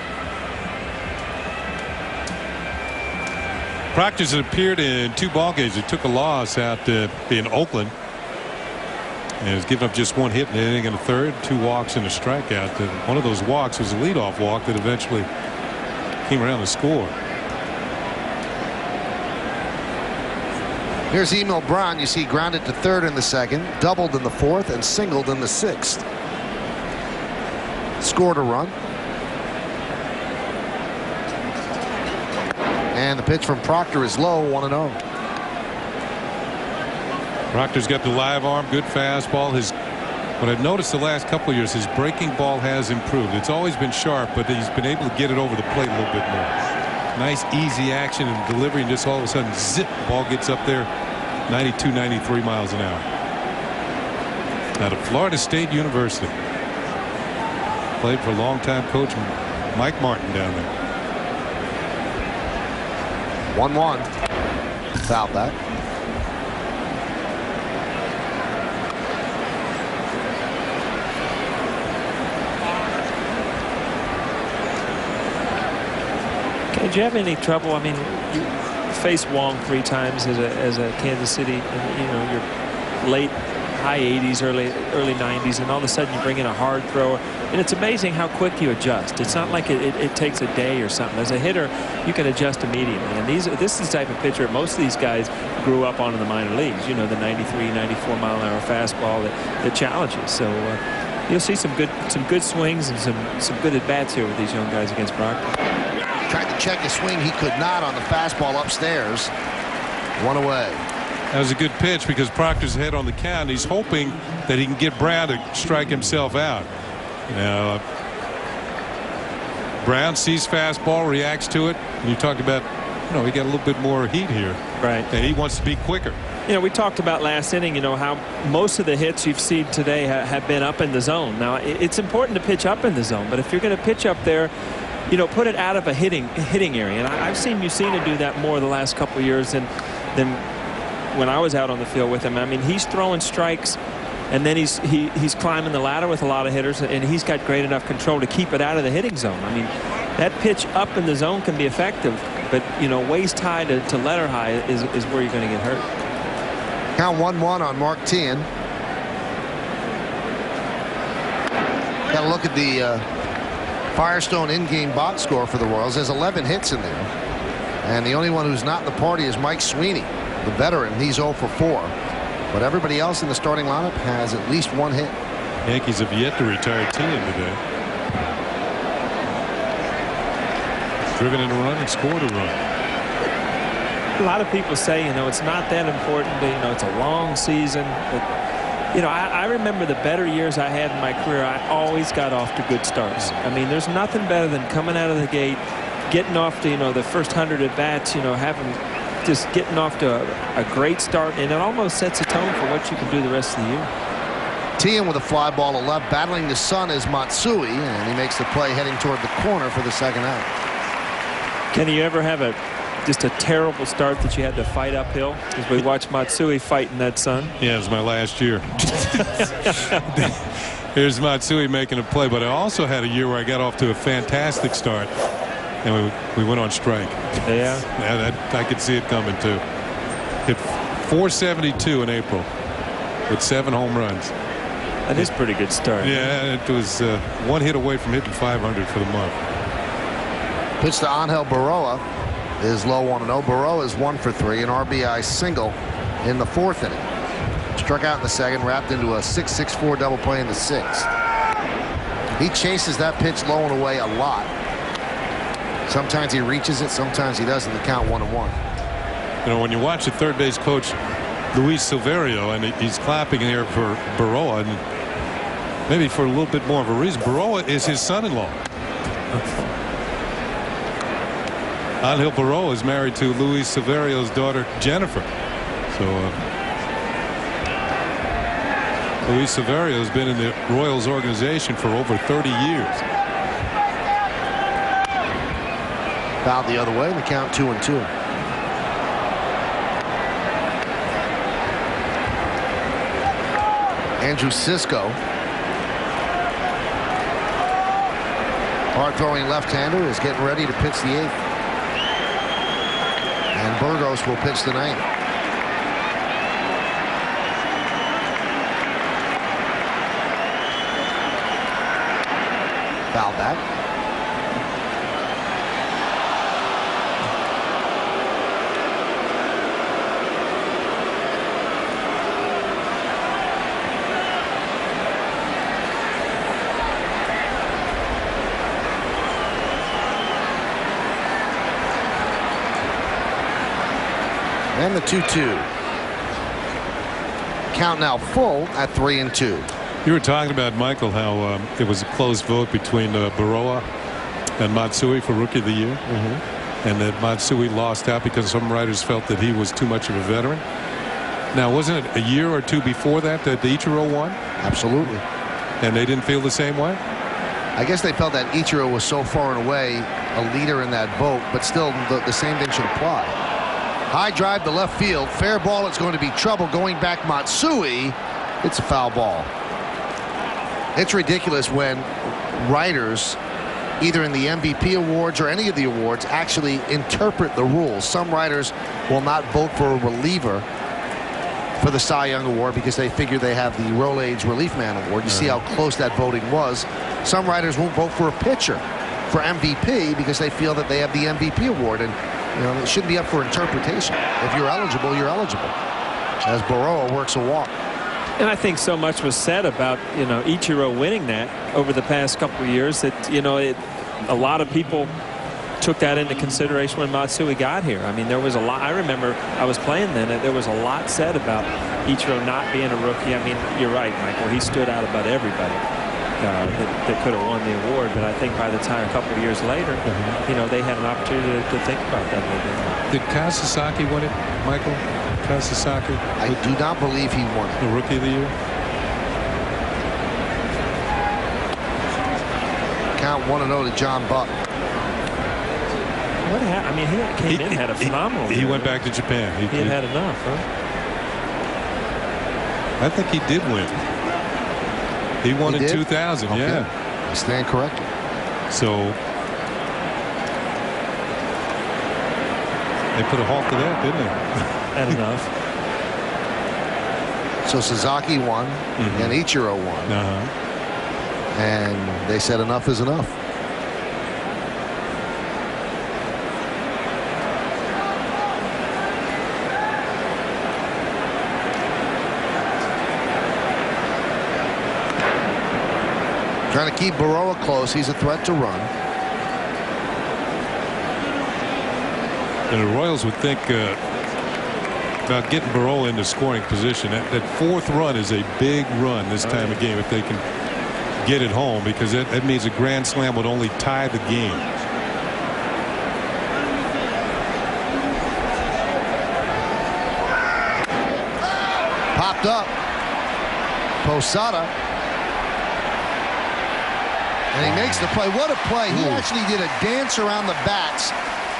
Proctor's appeared in 2 ball games. He took a loss out in Oakland and has given up just 1 hit in the inning in the 3rd, 2 walks and a strikeout. One of those walks was a leadoff walk that eventually came around to score. Here's Emil Braun. You see grounded to 3rd in the 2nd, doubled in the 4th, and singled in the 6th. Scored a run. And the pitch from Proctor is low, 1-0. Proctor's got the live arm, good fastball. What I've noticed the last couple of years, his breaking ball has improved. It's always been sharp, but he's been able to get it over the plate a little bit more. Nice easy action and delivery, and just all of a sudden zip, ball gets up there 92, 93 miles an hour. Out of Florida State University. Played for longtime coach Mike Martin down there. 1-1. Foul back. Did you have any trouble? I mean, you faced Wong 3 times as a Kansas City, and you're late high 80s, early 90s, and all of a sudden you bring in a hard thrower, and it's amazing how quick you adjust. It's not like it takes a day or something. As a hitter, you can adjust immediately, and this is the type of pitcher most of these guys grew up on in the minor leagues. The 93, 94 mile an hour fastball that challenges. So you'll see some good swings and some good at bats here with these young guys against Proctor. Tried to check his swing. He could not on the fastball upstairs. 1 away. That was a good pitch because Proctor's ahead on the count. He's hoping that he can get Brown to strike himself out. Brown sees fastball, reacts to it. And you talked about, he got a little bit more heat here. Right. And he wants to be quicker. We talked about last inning, how most of the hits you've seen today have been up in the zone. Now, it's important to pitch up in the zone, but if you're going to pitch up there, put it out of a hitting area. And I've seen Mussina do that more the last couple of years than when I was out on the field with him. I mean, he's throwing strikes, and then he's climbing the ladder with a lot of hitters, and he's got great enough control to keep it out of the hitting zone. I mean, that pitch up in the zone can be effective, but waist high to letter high is where you're going to get hurt. Count 1-1 on Mark Teahan. Got to look at the Firestone in-game box score for the Royals. There's 11 hits in there, and the only one who's not in the party is Mike Sweeney, the veteran. He's 0 for 4, but everybody else in the starting lineup has at least 1 hit. Yankees have yet to retire Teahan today. Driven in a run and scored a run. A lot of people say it's not that important, it's a long season, but I remember the better years I had in my career. I always got off to good starts. I mean, there's nothing better than coming out of the gate, getting off to, the first 100 at bats, getting off to a great start, and it almost sets a tone for what you can do the rest of the year. Teahan with a fly ball to left, battling the sun is Matsui, and he makes the play heading toward the corner for the second out. Can you ever have just a terrible start that you had to fight uphill? As we watched Matsui fight in that sun. Yeah, it was my last year. Here's Matsui making a play, but I also had a year where I got off to a fantastic start. and we went on strike. Yeah. I could see it coming too. Hit 472 in April with 7 home runs. That is a pretty good start. Yeah, it was 1 hit away from hitting 500 for the month. Pitch to Angel Baroa is low 1-0. Baroa is 1 for 3, an RBI single in the 4th inning. Struck out in the 2nd, wrapped into a 6-6-4 double play in the 6th. He chases that pitch low and away a lot. Sometimes he reaches it, sometimes he doesn't. The count 1-1. You know, when you watch the third base coach Luis Silverio, and he's clapping here for Baroa, and maybe for a little bit more of a reason. Baroa is his son-in-law. Angel Baroa is married to Luis Silverio's daughter Jennifer. So Luis Silverio has been in the Royals organization for over 30 years. Fouled the other way, and the count 2-2. Andrew Sisco, hard-throwing left-hander, is getting ready to pitch the 8th. And Burgos will pitch the 9th. Foul back. And the 2-2. Count now full at 3-2. You were talking about, Michael, how it was a close vote between Baroa and Matsui for Rookie of the Year. And that Matsui lost out because some writers felt that he was too much of a veteran. Now, wasn't it a year or 2 before that the Ichiro won? Absolutely. And they didn't feel the same way? I guess they felt that Ichiro was so far and away a leader in that vote, but still the same thing should apply. High drive to left field. Fair ball. It's going to be trouble. Going back Matsui. It's a foul ball. It's ridiculous when writers, either in the MVP awards or any of the awards, actually interpret the rules. Some writers will not vote for a reliever for the Cy Young Award because they figure they have the Rolaids Relief Man Award. You see how close that voting was. Some writers won't vote for a pitcher for MVP because they feel that they have the MVP award. And you know, it shouldn't be up for interpretation. If you're eligible, you're eligible. As Baroa works a walk. And I think so much was said about, you know, Ichiro winning that over the past couple of years that, you know, a lot of people took that into consideration when Matsui got here. I mean, there was a lot. I remember I was playing then. There was a lot said about Ichiro not being a rookie. I mean, you're right, Michael. He stood out about everybody that could have won the award. But I think by the time a couple of years later, you know, they had an opportunity to think about that a little bit more. Did Kasasaki win it, Michael? Kasasaki? I do not believe he won it. The Rookie of the Year? Count 1-0 to John Buck. What happened? I mean, he came in, had a phenomenal He went back to Japan. He had enough, huh? I think he did win. He won in 2000, okay. Yeah. I stand corrected. So they put a halt to that, didn't they? Had enough. So Sasaki won, and Ichiro won. And they said enough is enough. Trying to keep Baroa close. He's a threat to run. And the Royals would think about getting Baroa into scoring position. That 4th run is a big run this time of game if they can get it home, because that means a grand slam would only tie the game. Popped up. Posada. And he makes the play. What a play. He actually did a dance around the bats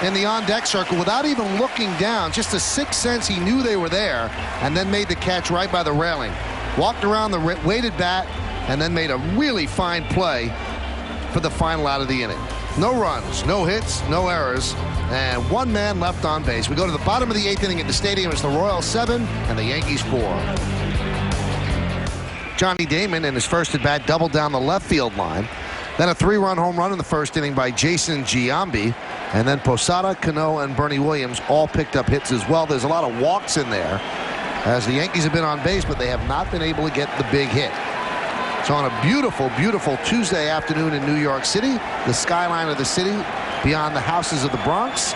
in the on-deck circle without even looking down. Just a sixth sense, he knew they were there, and then made the catch right by the railing. Walked around the weighted bat, and then made a really fine play for the final out of the inning. No runs, no hits, no errors, and one man left on base. We go to the bottom of the 8th inning at the stadium. It's the Royals 7 and the Yankees 4. Johnny Damon in his first at bat doubled down the left field line. Then a 3-run home run in the first inning by Jason Giambi. And then Posada, Cano, and Bernie Williams all picked up hits as well. There's a lot of walks in there as the Yankees have been on base, but they have not been able to get the big hit. So on a beautiful, beautiful Tuesday afternoon in New York City, the skyline of the city beyond the houses of the Bronx,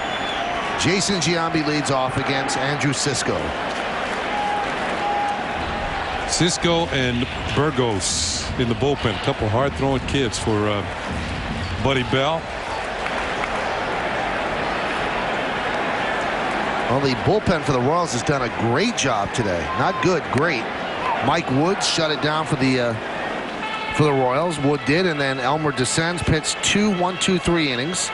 Jason Giambi leads off against Andrew Sisco. Sisco and Burgos in the bullpen. A couple hard-throwing kids for Buddy Bell. Well, the bullpen for the Royals has done a great job today. Not good, great. Mike Woods shut it down for the Royals. Wood did, and then Elmer Descends pitched 2 1-2-3 innings.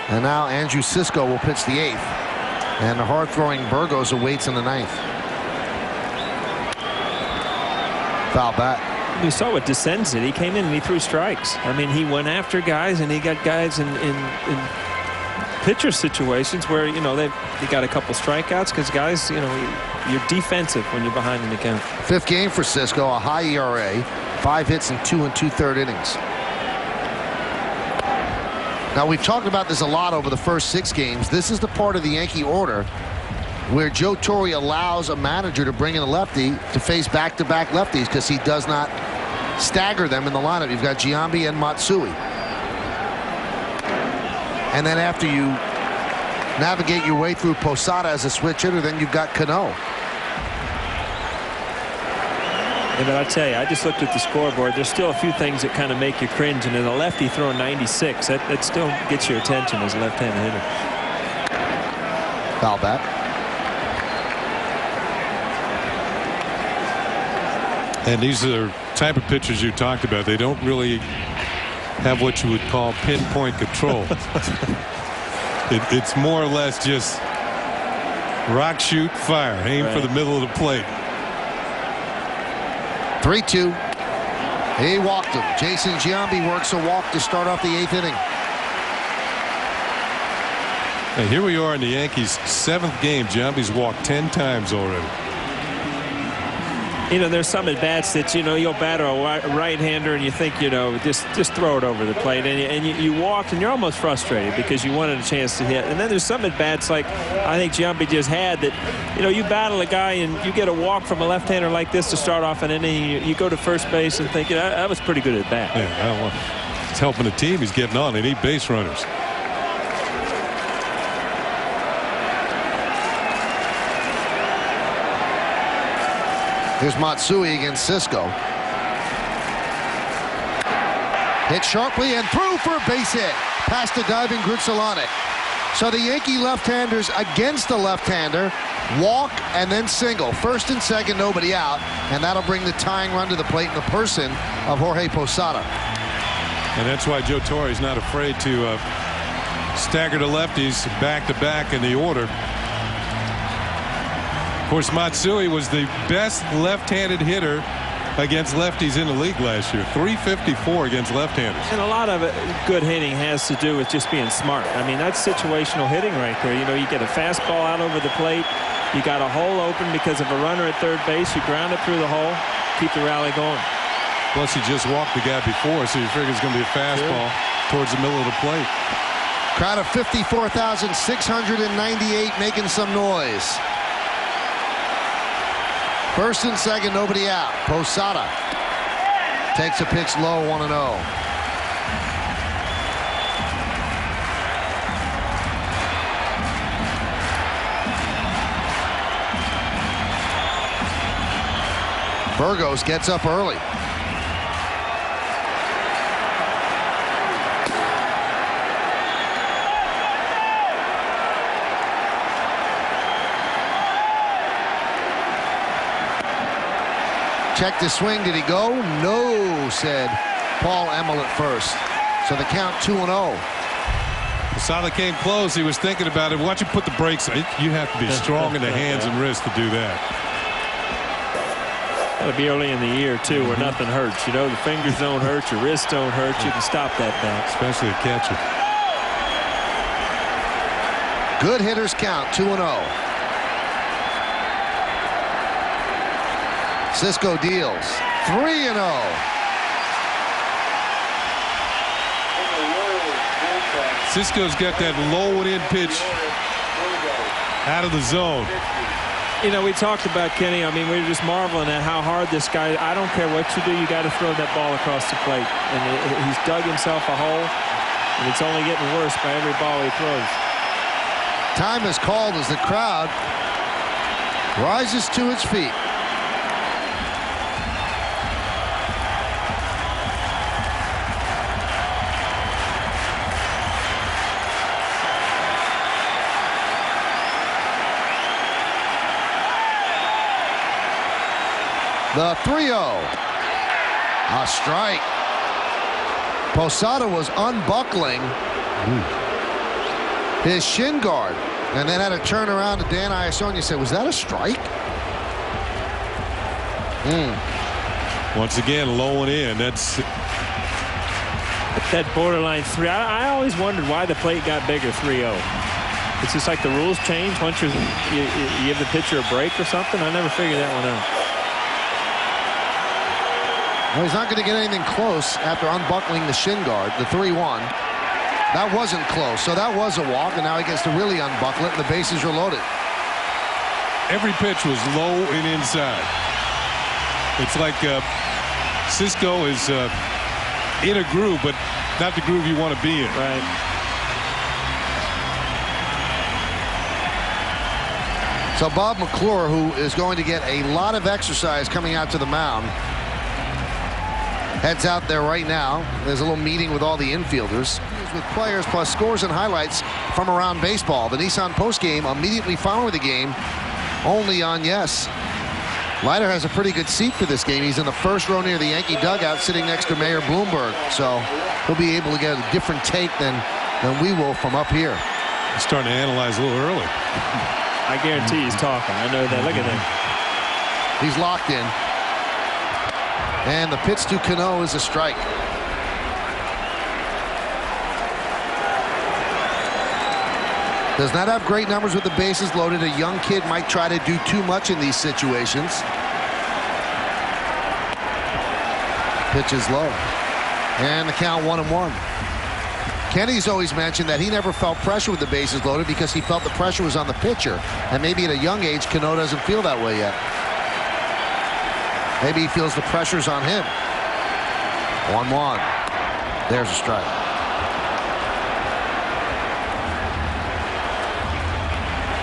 And now Andrew Sisco will pitch the 8th. And the hard-throwing Burgos awaits in the 9th. Foul bat. You saw what Descends did. He came in and he threw strikes. I mean, he went after guys, and he got guys in pitcher situations where, you know, they got a couple strikeouts because guys, you know, you're defensive when you're behind in the count. 5th game for Sisco, a high ERA, 5 hits in 2 2/3 innings. Now, we've talked about this a lot over the first 6 games. This is the part of the Yankee order where Joe Torre allows a manager to bring in a lefty to face back-to-back lefties because he does not stagger them in the lineup. You've got Giambi and Matsui. And then after you navigate your way through Posada as a switch hitter, then you've got Cano. Yeah, but I tell you, I just looked at the scoreboard. There's still a few things that kind of make you cringe. And then a lefty throwing 96, that still gets your attention as a left-handed hitter. Foul bat. And these are the type of pitchers you talked about. They don't really have what you would call pinpoint control. It's more or less just rock, shoot, fire. Aim for the middle of the plate. 3-2. He walked him. Jason Giambi works a walk to start off the 8th inning. And here we are in the Yankees' 7th game. Giambi's walked 10 times already. You know, there's some at bats that, you know, you'll batter a right-hander and you think, you know, just throw it over the plate, and you walk and you're almost frustrated because you wanted a chance to hit. And then there's some at bats like I think Giambi just had that, you know, you battle a guy and you get a walk from a left-hander like this to start off an inning. You go to first base and think, you know, that was pretty good at bat. Yeah, it's helping the team. He's getting on. They need base runners. Here's Matsui against Sisco. Hit sharply and through for a base hit. Past the diving Grutzelanek. So the Yankee left-handers against the left-hander walk and then single. First and second, nobody out. And that'll bring the tying run to the plate in the person of Jorge Posada. And that's why Joe Torre is not afraid to stagger the lefties back-to-back in the order. Of course, Matsui was the best left-handed hitter against lefties in the league last year. 354 against left-handers. And a lot of it, good hitting has to do with just being smart. I mean, that's situational hitting right there. You know, you get a fastball out over the plate. You got a hole open because of a runner at third base. You ground it through the hole, keep the rally going. Plus, he just walked the guy before, so you figure it's going to be a fastball towards the middle of the plate. Crowd of 54,698 making some noise. First and second, nobody out. Posada takes a pitch low, 1-0. Burgos gets up early. Checked his swing. Did he go? No, said Paul Emmel at first. So the count 2-0. Posada came close. He was thinking about it. Why don't you put the brakes on? You have to be strong in the hands and wrists to do that. That'll be early in the year, too, where nothing hurts. You know, the fingers don't hurt, your wrists don't hurt. You can stop that bat. Especially a catcher. Good hitters count, 2-0. Cisco deals, 3-0. Cisco's got that low and in pitch out of the zone. You know, we talked about Kenny. I mean, we were just marveling at how hard this guy. I don't care what you do, you got to throw that ball across the plate. And he's dug himself a hole, and it's only getting worse by every ball he throws. Time is called as the crowd rises to its feet. The 3-0. A strike. Posada was unbuckling his shin guard and then had to turn around to Dan Iasonia and say, was that a strike? Once again, low and in. That's that borderline 3. I always wondered why the plate got bigger, 3-0. It's just like the rules change once you give the pitcher a break or something. I never figured that one out. Well, he's not going to get anything close after unbuckling the shin guard, the 3-1. That wasn't close, so that was a walk, and now he gets to really unbuckle it, and the bases are loaded. every pitch was low and inside. It's like Cisco is in a groove, but not the groove you want to be in. Right. So Bob McClure, who is going to get a lot of exercise coming out to the mound, heads out there right now. There's a little meeting with all the infielders, with players plus scores and highlights from around baseball. The Nissan postgame immediately following the game, only on Yes. Leiter has a pretty good seat for this game. He's in the first row near the Yankee dugout, sitting next to Mayor Bloomberg. So he'll be able to get a different take than we will from up here. He's starting to analyze a little early. I guarantee he's talking. I know that. Look at him. He's locked in. And the pitch to Cano is a strike. Does not have great numbers with the bases loaded. A young kid might try to do too much in these situations. Pitch is low. And the count 1-1. Kenny's always mentioned that he never felt pressure with the bases loaded because he felt the pressure was on the pitcher. And maybe at a young age, Cano doesn't feel that way yet. Maybe he feels the pressure's on him. 1-1. There's a strike.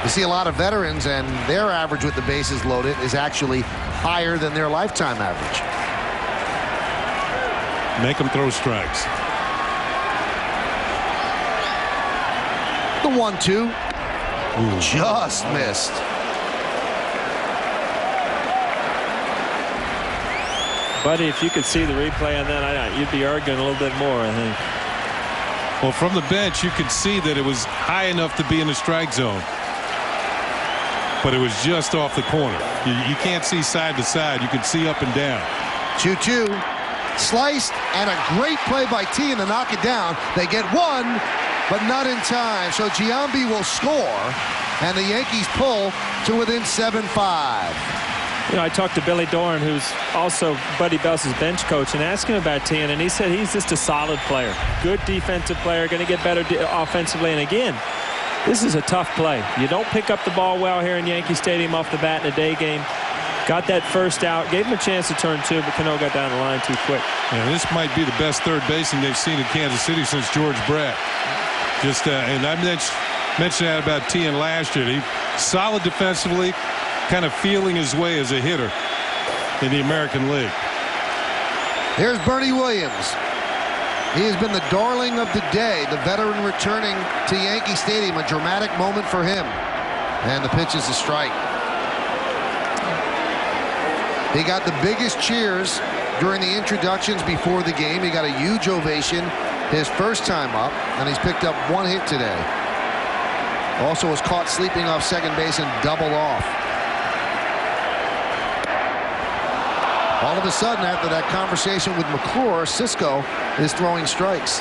You see a lot of veterans, and their average with the bases loaded is actually higher than their lifetime average. Make them throw strikes. The 1-2. Just missed. Buddy, if you could see the replay on that, you'd be arguing a little bit more, I think. Well, from the bench, you could see that it was high enough to be in the strike zone. But it was just off the corner. You can't see side to side. You can see up and down. 2-2. Sliced, and a great play by T to knock it down. They get one, but not in time. So Giambi will score, and the Yankees pull to within 7-5. You know, I talked to Billy Doran, who's also Buddy Belse's bench coach, and asked him about Tien, and he said he's just a solid player. Good defensive player, going to get better offensively. And again, this is a tough play. You don't pick up the ball well here in Yankee Stadium off the bat in a day game. Got that first out, gave him a chance to turn two, but Cano got down the line too quick. Yeah, this might be the best third baseman they've seen in Kansas City since George Brett. Just and I mentioned that about Tien last year. He solid defensively, kind of feeling his way as a hitter in the American League. Here's Bernie Williams. He has been the darling of the day, the veteran returning to Yankee Stadium. A dramatic moment for him. And the pitch is a strike. He got the biggest cheers during the introductions before the game. He got a huge ovation his first time up, and he's picked up one hit today. Also was caught sleeping off second base and doubled off. All of a sudden, after that conversation with McClure, Cisco is throwing strikes.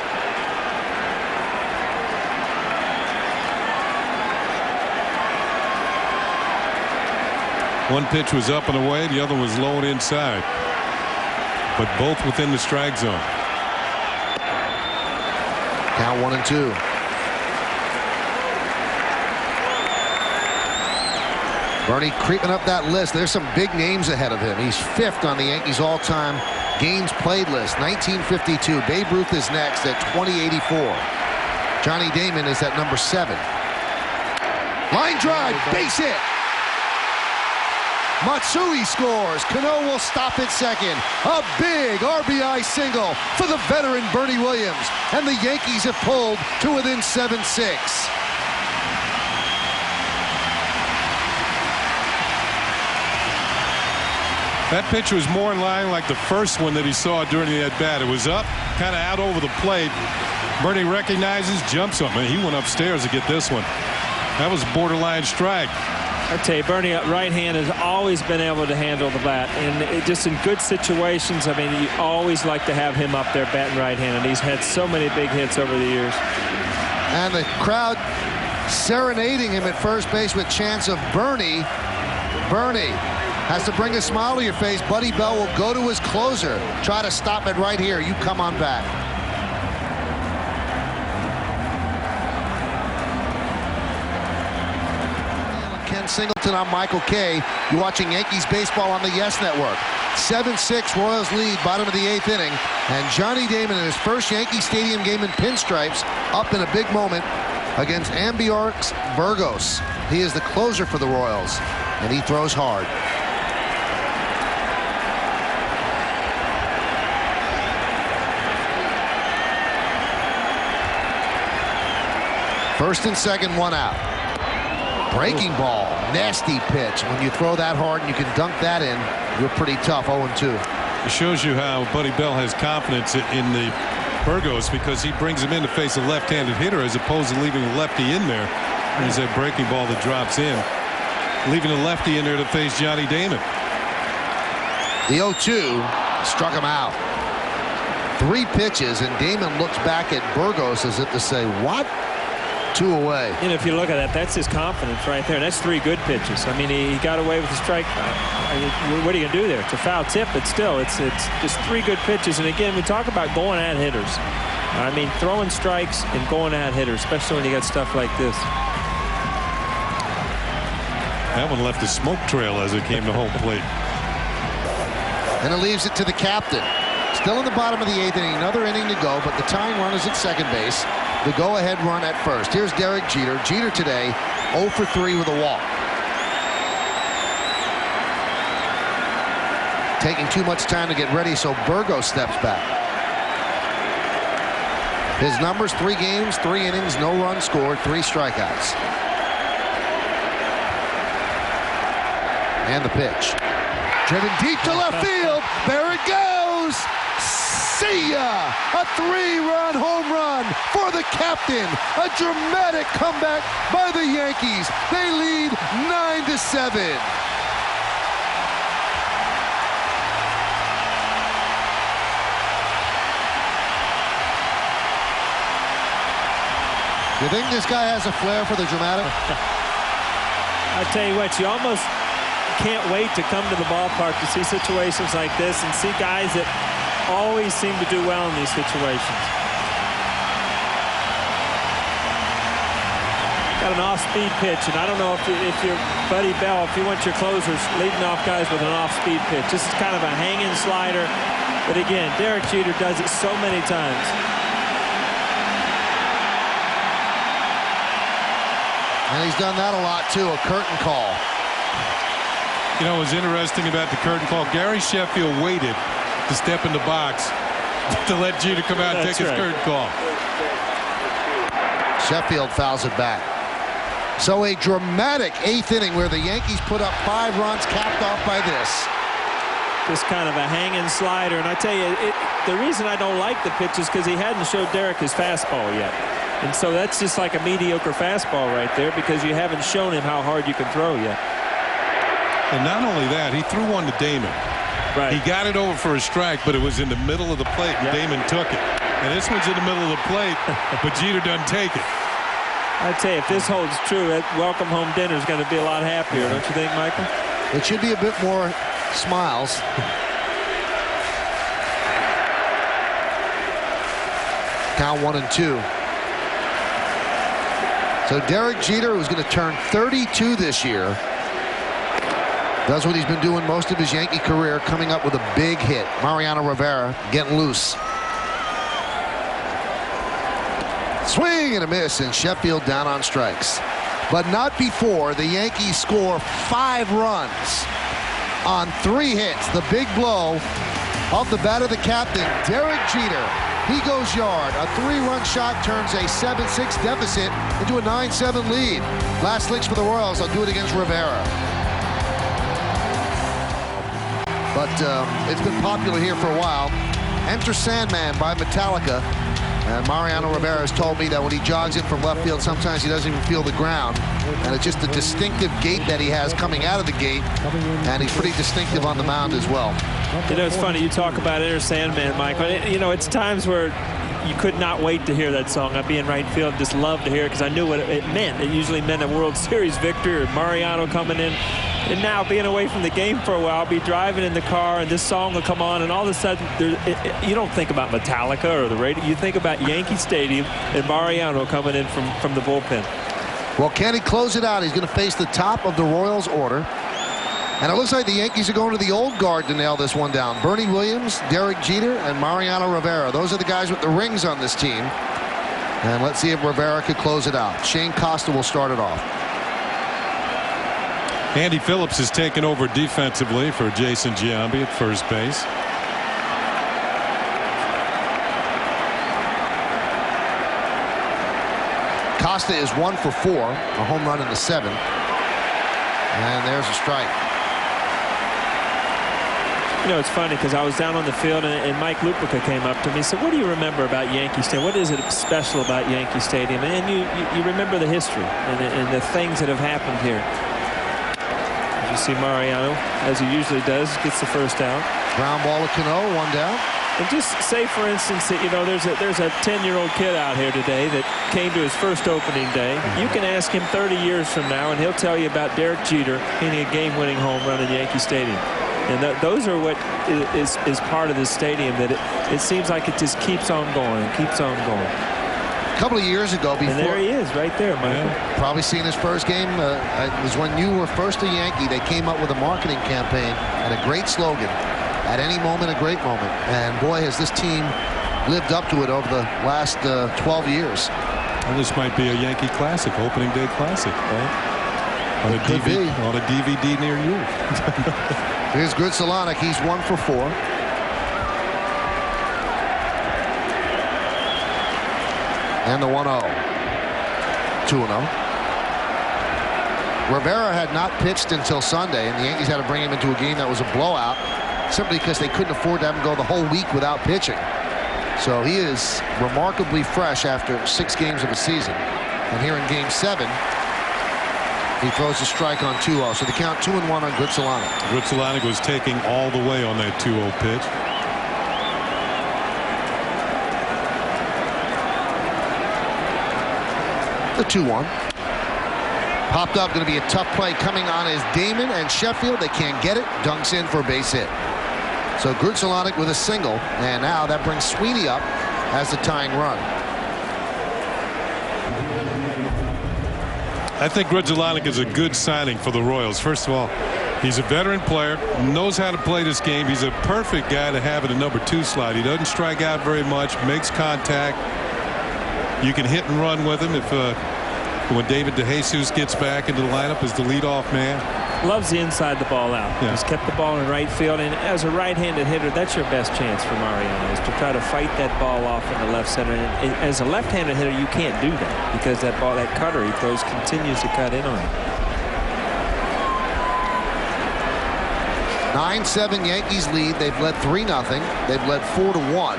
One pitch was up and away. The other was low and inside. But both within the strike zone. Count 1-2. Bernie creeping up that list. There's some big names ahead of him. He's 5th on the Yankees all-time games played list. 1952. Babe Ruth is next at 2084. Johnny Damon is at number 7. Line drive, base hit. Matsui scores. Cano will stop at second. A big RBI single for the veteran Bernie Williams. And the Yankees have pulled to within 7-6. That pitch was more in line like the first one that he saw during the at-bat. It was up, kind of out over the plate. Bernie recognizes, jumps on it. He went upstairs to get this one. That was a borderline strike. I tell you, Bernie, right hand has always been able to handle the bat, and just in good situations. I mean, you always like to have him up there batting right-handed. He's had so many big hits over the years. And the crowd serenading him at first base with chants of Bernie. Bernie has to bring a smile to your face. Buddy Bell will go to his closer. Try to stop it right here. You come on back. Ken Singleton on Michael Kay. You're watching Yankees baseball on the Yes Network. 7-6 Royals lead, bottom of the 8th inning. And Johnny Damon in his first Yankee Stadium game in pinstripes up in a big moment against Ambiorix Burgos. He is the closer for the Royals, and he throws hard. First and second, one out. Breaking ball, nasty pitch. When you throw that hard and you can dunk that in, you're pretty tough. 0-2. It shows you how Buddy Bell has confidence in the Burgos, because he brings him in to face a left-handed hitter as opposed to leaving a lefty in there. There's that breaking ball that drops in, leaving a lefty in there to face Johnny Damon. The 0-2 struck him out. 3 pitches, and Damon looks back at Burgos as if to say, what? 2 away. And if you look at that, that's his confidence right there. That's 3 good pitches. I mean, he got away with the strike. What are you going to do there? It's a foul tip, but still, it's just 3 good pitches. And again, we talk about going at hitters. I mean, throwing strikes and going at hitters, especially when you got stuff like this. That one left a smoke trail as it came to home plate. And it leaves it to the captain. Still in the bottom of the 8th inning, another inning to go, but the tying run is at second base. The go-ahead run at first. Here's Derek Jeter. Jeter today 0 for 3 with a walk. Taking too much time to get ready, so Burgos steps back. His numbers: 3 games, 3 innings, no runs scored, 3 strikeouts. And the pitch. Driven deep to left field. There it goes. See ya! A 3-run home run for the captain. A dramatic comeback by the Yankees. They lead 9-7. You think this guy has a flair for the dramatic? I tell you what, you almost can't wait to come to the ballpark to see situations like this and see guys that always seem to do well in these situations. Got an off-speed pitch, and I don't know if you're Buddy Bell, if you want your closers leading off guys with an off-speed pitch. This is kind of a hanging slider, but again, Derek Jeter does it so many times. And he's done that a lot too, a curtain call. You know, what was interesting about the curtain call, Gary Sheffield waited to step in the box to let Jeter come out and take his curtain call. Sheffield fouls it back. So a dramatic 8th inning where the Yankees put up 5 runs, capped off by this. Just kind of a hanging slider. And I tell you, the reason I don't like the pitch is because he hadn't showed Derek his fastball yet. And so that's just like a mediocre fastball right there, because you haven't shown him how hard you can throw yet. And not only that, he threw one to Damon. Right. He got it over for a strike, but it was in the middle of the plate, and Damon took it. And this one's in the middle of the plate, but Jeter doesn't take it. I tell you, if this holds true, that welcome home dinner is going to be a lot happier, don't you think, Michael? It should be a bit more smiles. Count 1-2. So Derek Jeter, who's going to turn 32 this year, does what he's been doing most of his Yankee career, coming up with a big hit. Mariano Rivera getting loose. Swing and a miss, and Sheffield down on strikes. But not before the Yankees score 5 runs on 3 hits. The big blow off the bat of the captain, Derek Jeter. He goes yard. A 3-run shot turns a 7-6 deficit into a 9-7 lead. Last licks for the Royals. They'll do it against Rivera. But it's been popular here for a while. Enter Sandman by Metallica. And Mariano Rivera has told me that when he jogs in from left field, sometimes he doesn't even feel the ground. And it's just a distinctive gait that he has coming out of the gate. And he's pretty distinctive on the mound as well. You know, it's funny you talk about Enter Sandman, Mike. You know, it's times where you could not wait to hear that song. I'd be in right field, just love to hear it because I knew what it meant. It usually meant a World Series victory or Mariano coming in. And now, being away from the game for a while, I'll be driving in the car and this song will come on, and all of a sudden, you don't think about Metallica or the radio. You think about Yankee Stadium and Mariano coming in from the bullpen. Well, can he close it out? He's going to face the top of the Royals order. And it looks like the Yankees are going to the old guard to nail this one down. Bernie Williams, Derek Jeter, and Mariano Rivera. Those are the guys with the rings on this team. And let's see if Rivera could close it out. Shane Costa will start it off. Andy Phillips has taken over defensively for Jason Giambi at first base. Costa is 1 for 4, a home run in the 7th. And there's a strike. You know, it's funny because I was down on the field and Mike Lupica came up to me and said, what do you remember about Yankee Stadium? What is it special about Yankee Stadium? And you remember the history and the things that have happened here. As you see Mariano, as he usually does, gets the first out. Ground ball to Cano, 1 down. And just say, for instance, that, you know, there's a 10-year-old kid out here today that came to his first opening day. You can ask him 30 years from now, and he'll tell you about Derek Jeter hitting a game-winning home run in Yankee Stadium. And those are what is part of this stadium, that it seems like it just keeps on going and keeps on going. A couple of years ago, before, and there he is, right there, Michael. Probably seen his first game. It was when you were first a Yankee. They came up with a marketing campaign and a great slogan: at any moment, a great moment. And boy, has this team lived up to it over the last 12 years. Well, this might be a Yankee classic, opening day classic, right? On a DVD near you. Here's Gritzelanic. He's 1 for 4. And the 1-0. 2-0. Rivera had not pitched until Sunday, and the Yankees had to bring him into a game that was a blowout simply because they couldn't afford to have him go the whole week without pitching. So he is remarkably fresh after 6 games of a season. And here in Game 7, he throws a strike on 2-0. So the count 2-1 on Gritzelanic. Gritzelanic was taking all the way on that 2-0 pitch. The 2-1. Popped up, going to be a tough play coming on as Damon and Sheffield. They can't get it. Dunks in for a base hit. So Gritzelanic with a single, and now that brings Sweeney up as the tying run. I think Gritzelanic is a good signing for the Royals. First of all, he's a veteran player, knows how to play this game. He's a perfect guy to have in a number 2 slot. He doesn't strike out very much, makes contact. You can hit and run with him if when David DeJesus gets back into the lineup as the leadoff man. Loves the inside the ball out. Yeah. He's kept the ball in right field, and as a right-handed hitter, that's your best chance for Mariano, is to try to fight that ball off in the left center. And as a left-handed hitter, you can't do that because that ball, that cutter he throws, continues to cut in on him. 9-7 Yankees lead. They've led 3-0. They've led 4-1.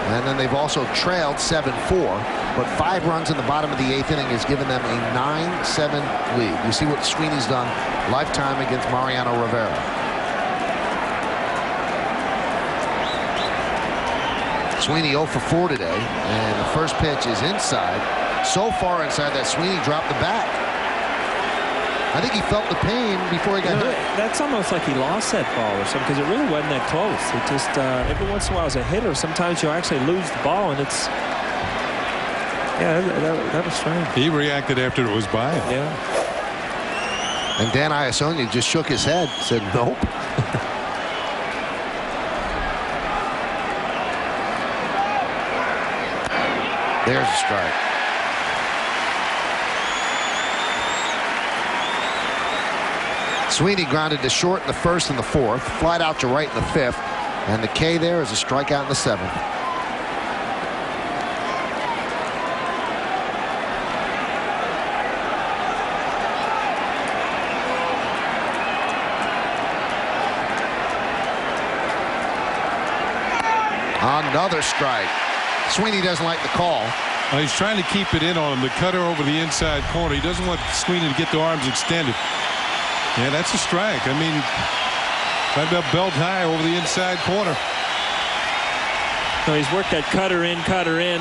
And then they've also trailed 7-4. But 5 runs in the bottom of the 8th inning has given them a 9-7 lead. You see what Sweeney's done lifetime against Mariano Rivera. Sweeney 0 for 4 today, and the first pitch is inside. So far inside that Sweeney dropped the bat. I think he felt the pain before he got hit. That's almost like he lost that ball or something, because it really wasn't that close. It just every once in a while as a hitter, sometimes you actually lose the ball, and it's that was strange. He reacted after it was by him. Yeah. And Dan Iassogna just shook his head, said nope. There's a strike. Sweeney grounded to short in the first and the fourth, flied out to right in the fifth, and the K there is a strikeout in the seventh. Another strike. Sweeney doesn't like the call. Well, he's trying to keep it in on him. The cutter over the inside corner. He doesn't want Sweeney to get the arms extended. Yeah, that's a strike. I mean, right about belt high over the inside corner. So he's worked that cutter in.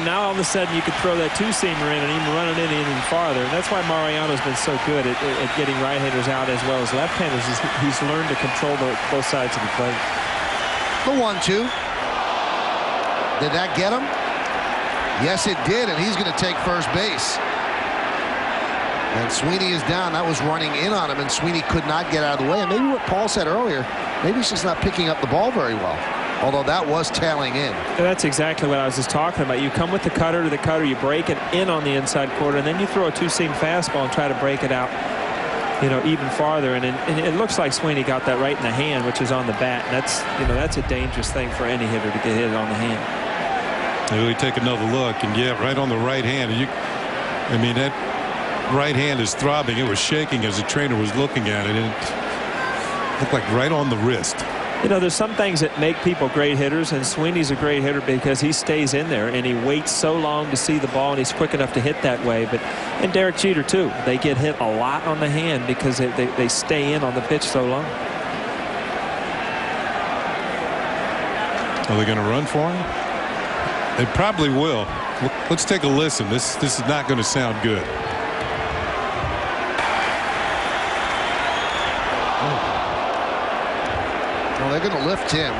Now all of a sudden you could throw that two-seamer in and even run it in even farther. And that's why Mariano's been so good at getting right-handers out as well as left-handers. He's learned to control both sides of the plate. The 1-2. Did that get him? Yes, it did, and he's going to take first base. And Sweeney is down. That was running in on him, and Sweeney could not get out of the way. And maybe what Paul said earlier, maybe he's just not picking up the ball very well. Although that was tailing in. That's exactly what I was just talking about. You come with the cutter to the cutter, you break it in on the inside quarter, and then you throw a two-seam fastball and try to break it out, even farther. And it looks like Sweeney got that right in the hand, which is on the bat. And that's a dangerous thing for any hitter to get hit on the hand. We take another look, and yeah, right on the right hand. I mean, that right hand is throbbing. It was shaking as the trainer was looking at it, and it looked like right on the wrist. There's some things that make people great hitters, and Sweeney's a great hitter because he stays in there and he waits so long to see the ball, and he's quick enough to hit that way. And Derek Jeter too. They get hit a lot on the hand because they stay in on the pitch so long. Are they going to run for him? They probably will. Let's take a listen. This is not going to sound good. Well, they're going to lift him.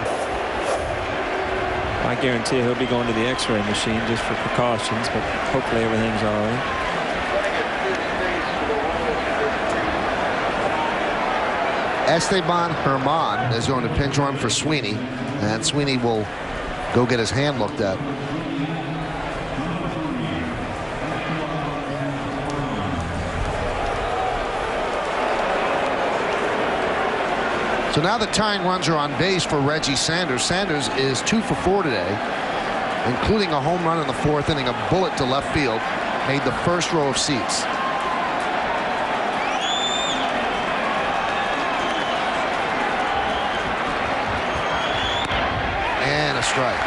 I guarantee he'll be going to the X-ray machine just for precautions, but hopefully everything's all right. Esteban Herman is going to pinch run for Sweeney, and Sweeney will go get his hand looked at. So now the tying runs are on base for Reggie Sanders. Sanders is 2 for 4 today, including a home run in the fourth inning, a bullet to left field, made the first row of seats. And a strike.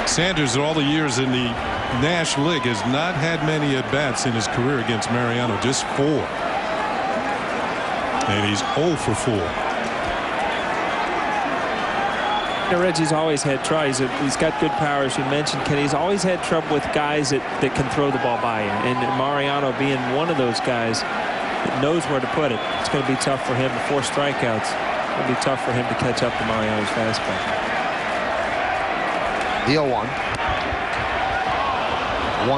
Sanders, all the years in the National League, has not had many at-bats in his career against Mariano, just 4. And he's 0 for 4. Reggie's always had tries. He's got good power, as you mentioned, Ken. He's always had trouble with guys that can throw the ball by you. And Mariano being one of those guys that knows where to put it. It's going to be tough for him. 4 strikeouts. It'll be tough for him to catch up to Mariano's fastball. The 0-1. 1-1.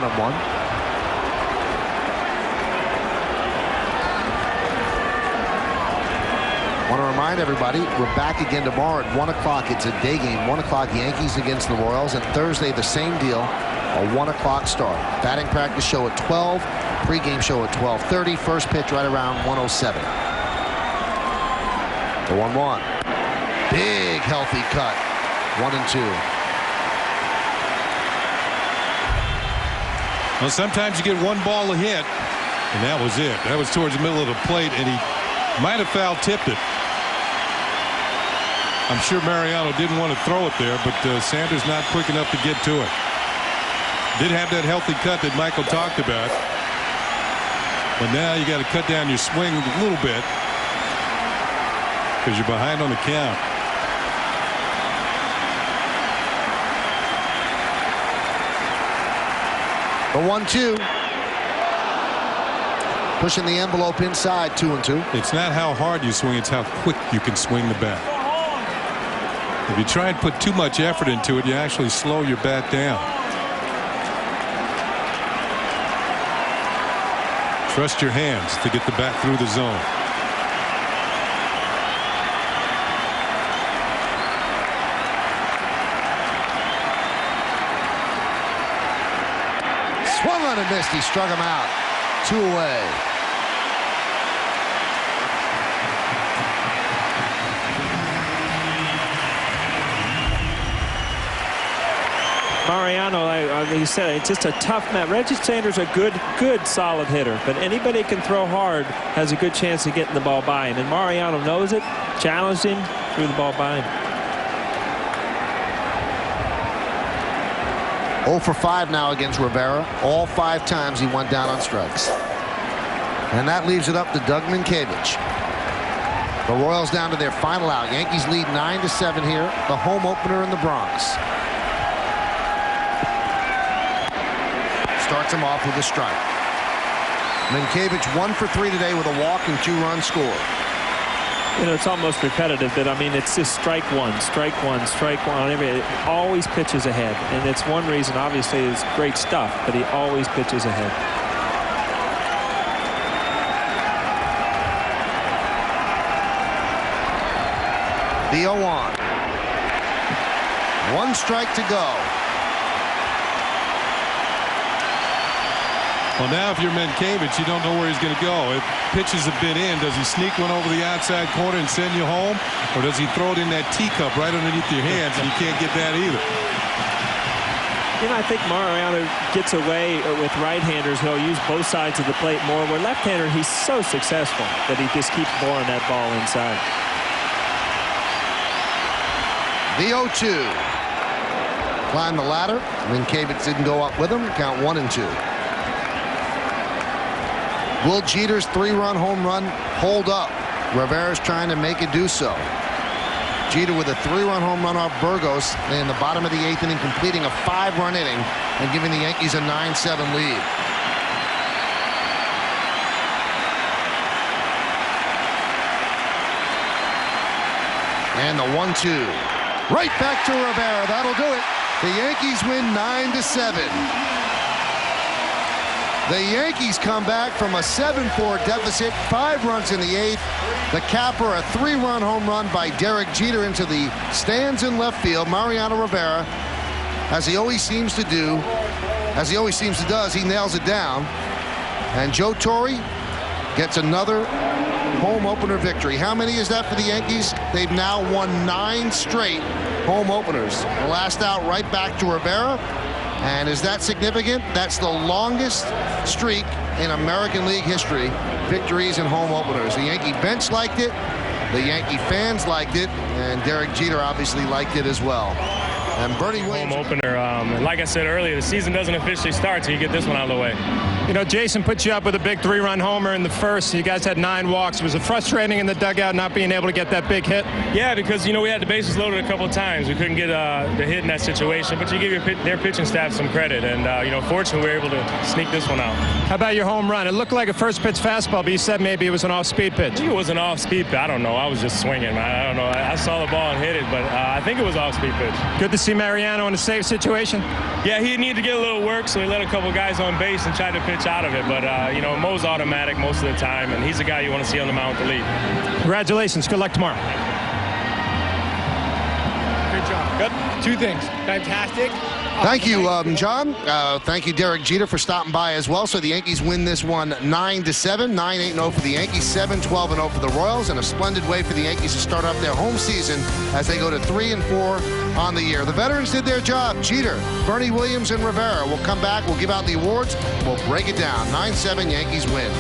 Want to remind everybody, we're back again tomorrow at 1 o'clock. It's a day game. 1 o'clock Yankees against the Royals. And Thursday, the same deal, a 1 o'clock start. Batting practice show at 12. Pregame show at 12:30. First pitch right around 1:07. The 1-1. Big healthy cut. 1-2. Well, sometimes you get one ball a hit, and that was it. That was towards the middle of the plate, and he might have foul tipped it. I'm sure Mariano didn't want to throw it there, but Sanders not quick enough to get to it. Did have that healthy cut that Michael talked about, but now you got to cut down your swing a little bit because you're behind on the count. The 1-2. Pushing the envelope inside, 2-2. It's not how hard you swing, it's how quick you can swing the bat. If you try and put too much effort into it, you actually slow your bat down. Trust your hands to get the bat through the zone. Swung on and missed. He struck him out. 2 away. Mariano, like you said, it's just a tough match. Reggie Sanders a good solid hitter, but anybody can throw hard has a good chance of getting the ball by him. And Mariano knows it, challenged him, threw the ball by him. 0 for 5 now against Rivera. All 5 times he went down on strikes. And that leaves it up to Doug Minkiewicz. The Royals down to their final out. Yankees lead 9-7 here. The home opener in the Bronx. Starts him off with a strike. Minkiewicz 1 for 3 today with a walk and 2 runs scored. You know, it's almost repetitive, but I mean, it's just strike one, strike one, strike one. It always pitches ahead, and it's one reason. Obviously, it's great stuff, but he always pitches ahead. The 0-1. 1 strike to go. Well, now if you're Minkiewicz, you don't know where he's going to go. If pitches have been in, does he sneak one over the outside corner and send you home? Or does he throw it in that teacup right underneath your hands and you can't get that either? You know, I think Mariano gets away with right-handers. He'll use both sides of the plate more. Where left-hander, he's so successful that he just keeps boring that ball inside. The 0-2. Climbed the ladder. Minkiewicz didn't go up with him. Count 1-2. Will Jeter's 3-run home run hold up? Rivera's trying to make it do so. Jeter with a 3-run home run off Burgos in the bottom of the 8th inning, completing a 5-run inning and giving the Yankees a 9-7 lead. And the 1-2. Right back to Rivera. That'll do it. The Yankees win 9-7. The Yankees come back from a 7-4 deficit, 5 runs in the 8th. The capper, a 3-run home run by Derek Jeter into the stands in left field. Mariano Rivera, as he always seems to do, he nails it down. And Joe Torre gets another home opener victory. How many is that for the Yankees? They've now won 9 straight home openers. The last out right back to Rivera. And is that significant? That's the longest streak in American League history, victories and home openers. The Yankee bench liked it, the Yankee fans liked it, and Derek Jeter obviously liked it as well. And Bernie Williams. Home opener. And like I said earlier, the season doesn't officially start till you get this one out of the way. You know, Jason put you up with a big 3-run homer in the first. You guys had 9 walks. Was it frustrating in the dugout not being able to get that big hit? Yeah, because, you know, we had the bases loaded a couple of times. We couldn't get the hit in that situation, but you give their pitching staff some credit. And, you know, fortunately, we were able to sneak this one out. How about your home run? It looked like a first pitch fastball, but you said maybe it was an off-speed pitch. I think it was an off-speed pitch. I don't know. I was just swinging, man. I don't know. I saw the ball and hit it, but I think it was off-speed pitch. Good to see Mariano in a safe situation. Yeah, he needed to get a little work, so he let a couple guys on base and tried to pitch out of it. But, you know, Mo's automatic most of the time, and he's a guy you want to see on the mound with the lead. Congratulations. Good luck tomorrow. Good job. Good. 2 things. Fantastic. Thank you, John. Thank you, Derek Jeter, for stopping by as well. So the Yankees win this one 9-7, 9-8-0 for the Yankees, 7-12-0 for the Royals, and a splendid way for the Yankees to start up their home season as they go to 3-4 on the year. The veterans did their job. Jeter, Bernie Williams, and Rivera. We'll come back. We'll give out the awards. We'll break it down. 9-7 Yankees win.